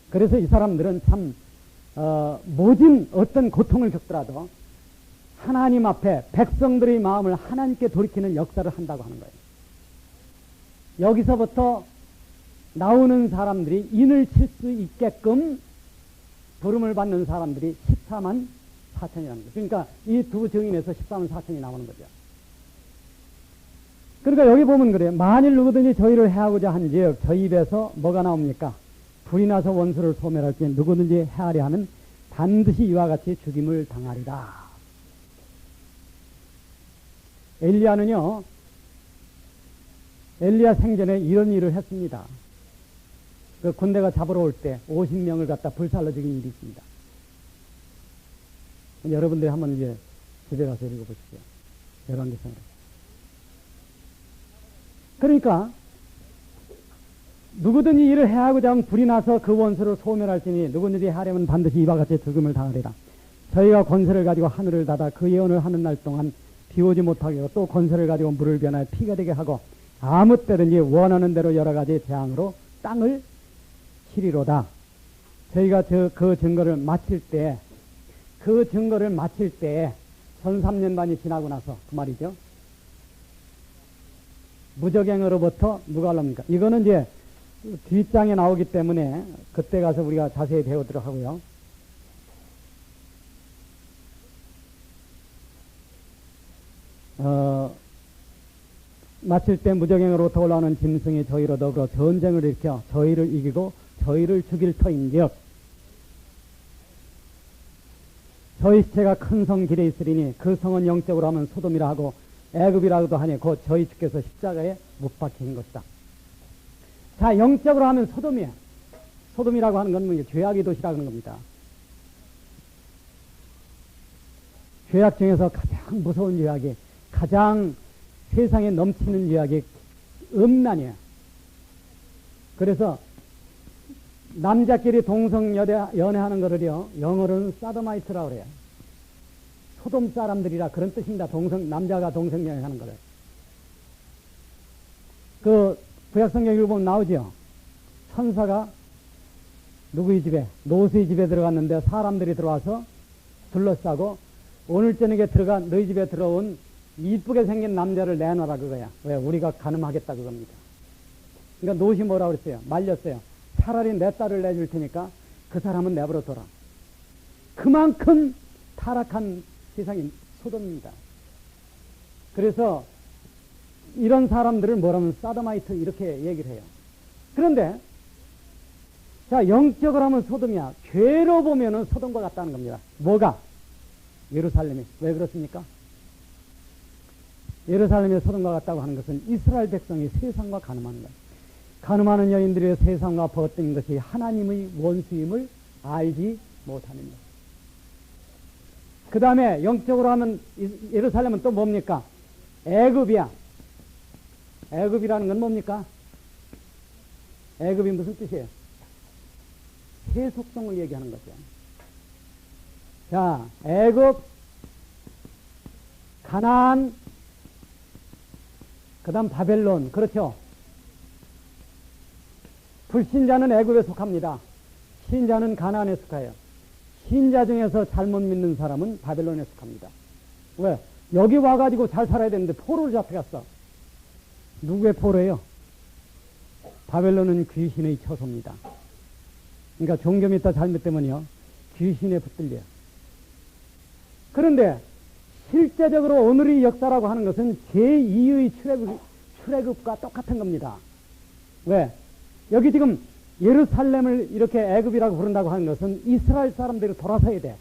Speaker 2: 그래서 이 사람들은 참 모든 어떤 고통을 겪더라도 하나님 앞에 백성들의 마음을 하나님께 돌이키는 역사를 한다고 하는 거예요. 여기서부터 나오는 사람들이 인을 칠 수 있게끔 부름을 받는 사람들이 14만 4천이라는 거예요. 그러니까 이 두 증인에서 14만 4천이 나오는 거죠. 그러니까 여기 보면 그래요. 만일 누구든지 저희를 해하고자 한즉 저희 입에서 뭐가 나옵니까? 불이 나서 원수를 소멸할 때 누구든지 해하려 하면 반드시 이와 같이 죽임을 당하리라. 엘리야는요, 엘리야 생전에 이런 일을 했습니다. 그 군대가 잡으러 올 때 50명을 갖다 불살로 죽인 일이 있습니다. 여러분들이 한번 이제 집에 가서 읽어보십시오. 열왕기상으로. 그러니까 누구든지 이를 해하고자 하면 불이 나서 그 원수를 소멸할지니 누구든지 하려면 반드시 이와 같이 죽음을 당하리라. 저희가 권세를 가지고 하늘을 닫아 그 예언을 하는 날 동안 비 오지 못하게 하고 또 권세를 가지고 물을 변하여 피가 되게 하고 아무 때든지 원하는 대로 여러 가지 재앙으로 땅을 치리로다. 저희가 그 증거를 마칠 때, 그 증거를 마칠 때 1300년반이 지나고 나서 그 말이죠. 무적행으로부터 누가 하랍니까? 이거는 이제 뒷장에 나오기 때문에 그때 가서 우리가 자세히 배우도록 하고요. 마칠 때 무적행으로부터 올라오는 짐승이 저희로 더불어 전쟁을 일으켜 저희를 이기고 저희를 죽일 터인즉 저희 시체가 큰 성 길에 있으리니 그 성은 영적으로 하면 소돔이라 하고 애굽이라고도 하니 곧 저희 주께서 십자가에 못 박히신 것이다. 자, 영적으로 하면 소돔이야. 소돔이라고 하는 건 뭐 죄악의 도시라고 하는 겁니다. 죄악 중에서 가장 무서운 죄악이, 가장 세상에 넘치는 죄악이 음란이야. 그래서 남자끼리 동성 연애하는 거를요, 영어로는 사도마이트라고 그래요. 소돔 사람들이라 그런 뜻입니다. 남자가 동성 연애하는 거를. 그 구약성경 읽어보면 나오죠. 천사가 누구의 집에, 롯의 집에 들어갔는데 사람들이 들어와서 둘러싸고 오늘 저녁에 너희 집에 들어온 이쁘게 생긴 남자를 내놔라 그거야. 왜? 우리가 가늠하겠다 그겁니다. 그러니까 롯이 뭐라고 그랬어요? 말렸어요. 차라리 내 딸을 내줄 테니까 그 사람은 내버려 둬라. 그만큼 타락한 세상이 소돔입니다. 그래서 이런 사람들을 뭐라면 사도마이트 이렇게 얘기를 해요. 그런데 자, 영적으로 하면 소돔이야. 죄로 보면은 소돔과 같다는 겁니다. 뭐가? 예루살렘이. 왜 그렇습니까? 예루살렘이 소돔과 같다고 하는 것은 이스라엘 백성이 세상과 가늠하는 거예요. 가늠하는 여인들이 세상과 벗든 것이 하나님의 원수임을 알지 못하는 것. 그 다음에 영적으로 하면 예루살렘은 또 뭡니까? 애굽이야. 애굽이라는 건 뭡니까? 애굽이 무슨 뜻이에요? 세속성을 얘기하는 거죠. 자, 애굽, 가나안, 그 다음 바벨론. 그렇죠? 불신자는 애굽에 속합니다. 신자는 가나안에 속해요. 신자 중에서 잘못 믿는 사람은 바벨론에 속합니다. 왜? 여기 와가지고 잘 살아야 되는데 포로를 잡혀갔어. 누구의 포로예요? 바벨론은 귀신의 처소입니다. 그러니까 종교 믿다 잘못되면요, 귀신에 붙들려요. 그런데 실제적으로 오늘의 역사라고 하는 것은 제2의 출애굽과 똑같은 겁니다. 왜? 여기 지금 예루살렘을 이렇게 애굽이라고 부른다고 하는 것은 이스라엘 사람들이 돌아서야 돼.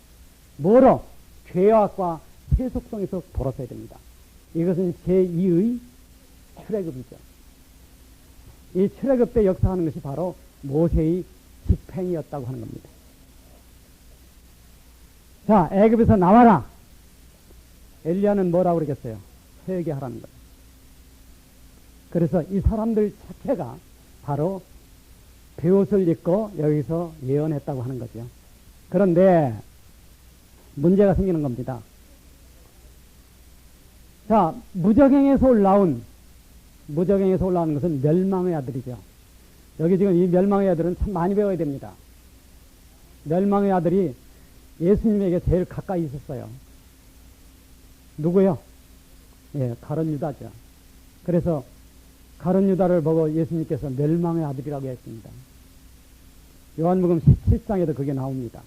Speaker 2: 뭐로? 죄악과 세속성에서 돌아서야 됩니다. 이것은 제2의 출애굽이죠. 이 출애굽 때 역사하는 것이 바로 모세의 집행이었다고 하는 겁니다. 자, 애굽에서 나와라. 엘리야는 뭐라고 그러겠어요? 회개하라는 거예요. 그래서 이 사람들 자체가 바로 베옷을 입고 여기서 예언했다고 하는 거죠. 그런데 문제가 생기는 겁니다. 자, 무적행에서 올라온 것은 멸망의 아들이죠. 여기 지금 이 멸망의 아들은 참 많이 배워야 됩니다. 멸망의 아들이 예수님에게 제일 가까이 있었어요. 누구요? 예, 가룟 유다죠. 그래서 가룟 유다를 보고 예수님께서 멸망의 아들이라고 했습니다. 요한복음 17장에도 그게 나옵니다.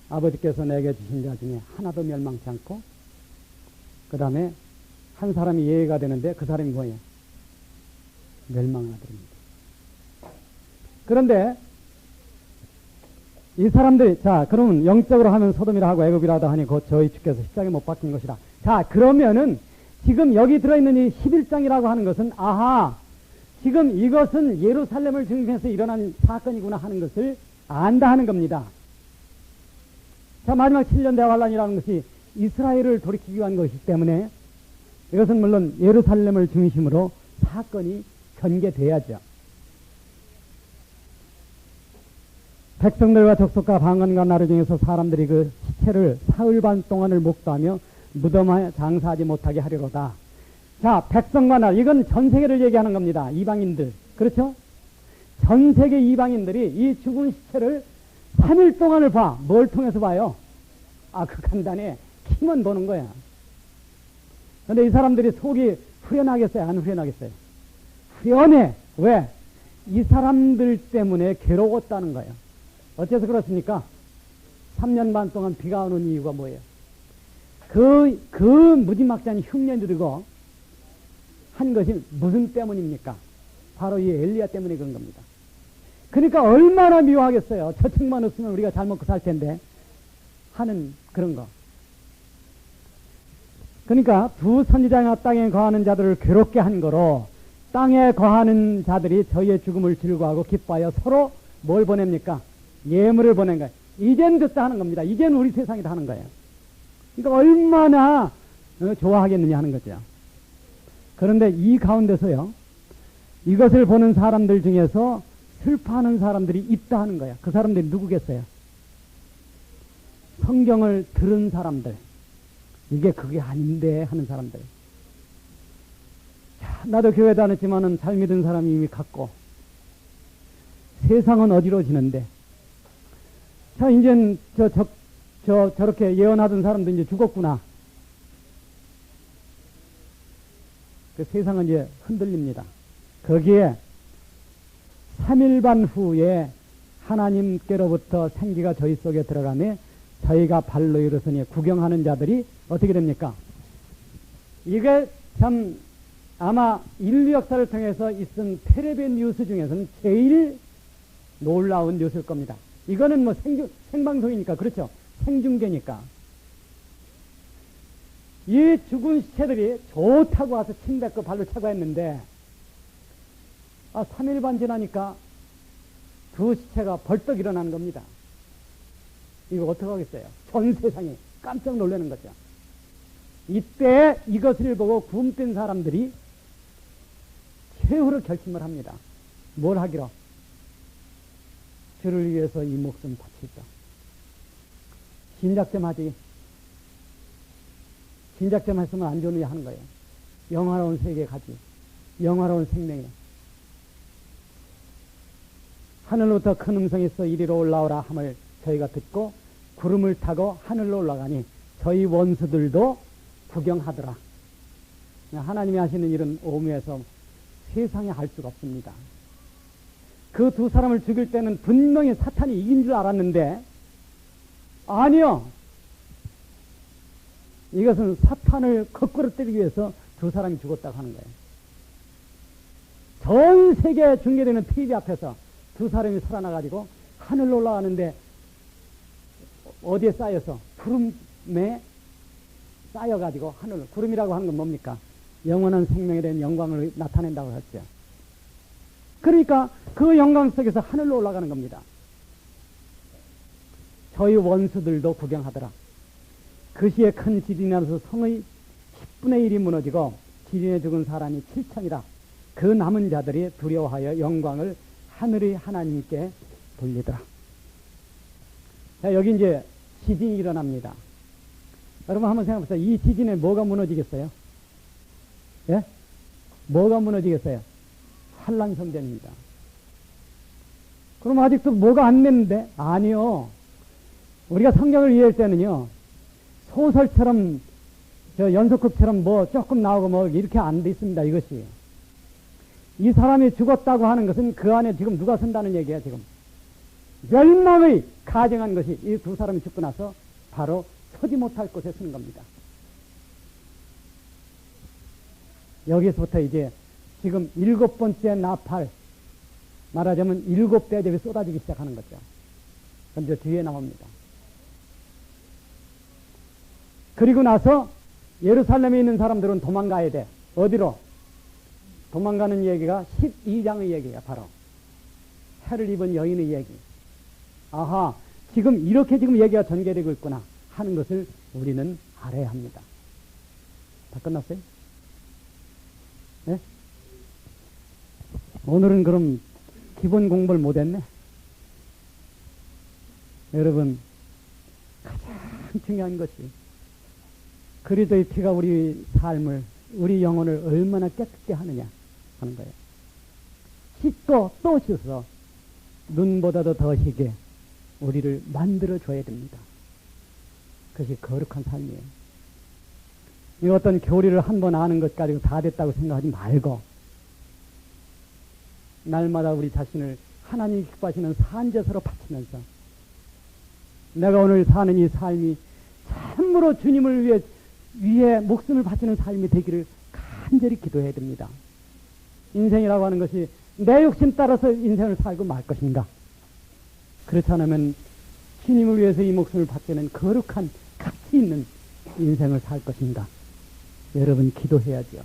Speaker 2: 아버지께서 내게 주신 자 중에 하나도 멸망치 않고, 그 다음에 한 사람이 예외가 되는데 그 사람이 뭐예요? 멸망의 아들입니다. 그런데 이 사람들이, 자, 그러면 영적으로 하면 소돔이라 하고 애굽이라도 하니 곧 저희 주께서 십자가에 못 박힌 것이라. 자, 그러면은 지금 여기 들어있는 이 11장이라고 하는 것은, 아하, 지금 이것은 예루살렘을 중심해서 일어난 사건이구나 하는 것을 안다 하는 겁니다. 자, 마지막 7년 대환란이라는 것이 이스라엘을 돌이키기 위한 것이기 때문에 이것은 물론 예루살렘을 중심으로 사건이 전개돼야죠. 백성들과 족속과 방언과 나루 중에서 사람들이 그 시체를 사흘 반 동안을 목도하며 무덤에 장사하지 못하게 하려로다. 자, 백성과 나루, 이건 전 세계를 얘기하는 겁니다. 이방인들. 그렇죠? 전 세계 이방인들이 이 죽은 시체를 3일 동안을 봐. 뭘 통해서 봐요? 아, 그 간단해. 키만 보는 거야. 근데 이 사람들이 속이 후련하겠어요? 안 후련하겠어요? 후련해. 왜? 이 사람들 때문에 괴로웠다는 거예요. 어째서 그렇습니까? 3년 반 동안 비가 오는 이유가 뭐예요? 그 무지막지한 흉내 누리고 한 것이 무슨 때문입니까? 바로 이 엘리야 때문에 그런 겁니다. 그러니까 얼마나 미워하겠어요. 저책만 없으면 우리가 잘 먹고 살 텐데 하는 그런 거. 그러니까 두 선지자가 땅에 거하는 자들을 괴롭게 한 거로 땅에 거하는 자들이 저희의 죽음을 즐거워하고 기뻐하여 서로 뭘 보냅니까? 예물을 보낸 거예요. 이젠 됐다 하는 겁니다. 이젠 우리 세상이다 하는 거예요. 그러니까 얼마나 좋아하겠느냐 하는 거죠. 그런데 이 가운데서요, 이것을 보는 사람들 중에서 슬퍼하는 사람들이 있다 하는 거야. 그 사람들이 누구겠어요? 성경을 들은 사람들. 이게 그게 아닌데 하는 사람들. 자, 나도 교회 다녔지만은 잘 믿은 사람이 이미 갔고, 세상은 어지러지는데, 자, 이젠 저렇게 예언하던 사람도 이제 죽었구나. 그 세상은 이제 흔들립니다. 거기에 3일 반 후에 하나님께로부터 생기가 저희 속에 들어가며 저희가 발로 일어서니 구경하는 자들이 어떻게 됩니까? 이게 참 아마 인류 역사를 통해서 있은 텔레비전 뉴스 중에서는 제일 놀라운 뉴스일 겁니다. 이거는 뭐 생방송이니까, 그렇죠? 생중계니까. 이 죽은 시체들이 좋다고 와서 침뱉고 발로 차고 했는데, 3일 반 지나니까 두 시체가 벌떡 일어나는 겁니다. 이거 어떡하겠어요? 전 세상이 깜짝 놀라는 거죠. 이때 이것을 보고 굶뜬 사람들이 최후로 결심을 합니다. 뭘 하기로? 주를 위해서 이 목숨 바칠까? 진작 좀 하지. 진작 좀 했으면 안 좋으냐 하는 거예요. 영화로운 세계에 가지. 영화로운 생명에. 하늘로부터 큰 음성이 있어 이리로 올라오라 함을 저희가 듣고 구름을 타고 하늘로 올라가니 저희 원수들도 구경하더라. 하나님이 하시는 일은 오묘해서 세상에 할 수가 없습니다. 그 두 사람을 죽일 때는 분명히 사탄이 이긴 줄 알았는데, 아니요. 이것은 사탄을 거꾸로 때리기 위해서 두 사람이 죽었다고 하는 거예요. 전 세계에 중계되는 TV 앞에서 두 사람이 살아나가지고 하늘로 올라가는데 어디에 쌓여서? 구름에 쌓여가지고 하늘, 구름이라고 하는 건 뭡니까? 영원한 생명에 대한 영광을 나타낸다고 했죠. 그러니까 그 영광 속에서 하늘로 올라가는 겁니다. 저희 원수들도 구경하더라. 그 시에 큰 지진이 나서 성의 10분의 1이 무너지고 지진에 죽은 사람이 7천이라. 그 남은 자들이 두려워하여 영광을 하늘의 하나님께 돌리더라. 자, 여기 이제 지진이 일어납니다. 여러분 한번 생각해 보세요. 이 지진에 뭐가 무너지겠어요? 예? 뭐가 무너지겠어요? 한란성전입니다. 그럼 아직도 뭐가 안 됐는데? 아니요. 우리가 성경을 이해할 때는요, 소설처럼, 연속극처럼 뭐 조금 나오고 뭐 이렇게 안 돼 있습니다. 이것이. 이 사람이 죽었다고 하는 것은 그 안에 지금 누가 선다는 얘기야, 지금. 멸망의 가정한 것이 이 두 사람이 죽고 나서 바로 서지 못할 곳에 서는 겁니다. 여기서부터 이제 지금 7번째 나팔, 말하자면 7대접이 쏟아지기 시작하는 거죠. 그런데 뒤에 나옵니다. 그리고 나서 예루살렘에 있는 사람들은 도망가야 돼. 어디로? 도망가는 얘기가 12장의 얘기야, 바로. 해를 입은 여인의 얘기. 아하, 지금 이렇게 지금 얘기가 전개되고 있구나 하는 것을 우리는 알아야 합니다. 다 끝났어요? 네? 오늘은 그럼 기본 공부를 못했네. 여러분, 가장 중요한 것이 그리스도의 피가 우리 삶을, 우리 영혼을 얼마나 깨끗게 하느냐 하는 거예요. 씻고 또 씻어 눈보다도 더 희게 우리를 만들어줘야 됩니다. 그것이 거룩한 삶이에요. 이 어떤 교리를 한 번 아는 것 가지고 다 됐다고 생각하지 말고 날마다 우리 자신을 하나님이 기뻐하시는 산제사로 바치면서 내가 오늘 사는 이 삶이 참으로 주님을 위해 목숨을 바치는 삶이 되기를 간절히 기도해야 됩니다. 인생이라고 하는 것이 내 욕심 따라서 인생을 살고 말 것인가? 그렇지 않으면 주님을 위해서 이 목숨을 바치는 거룩한 가치 있는 인생을 살 것인가? 여러분 기도해야죠.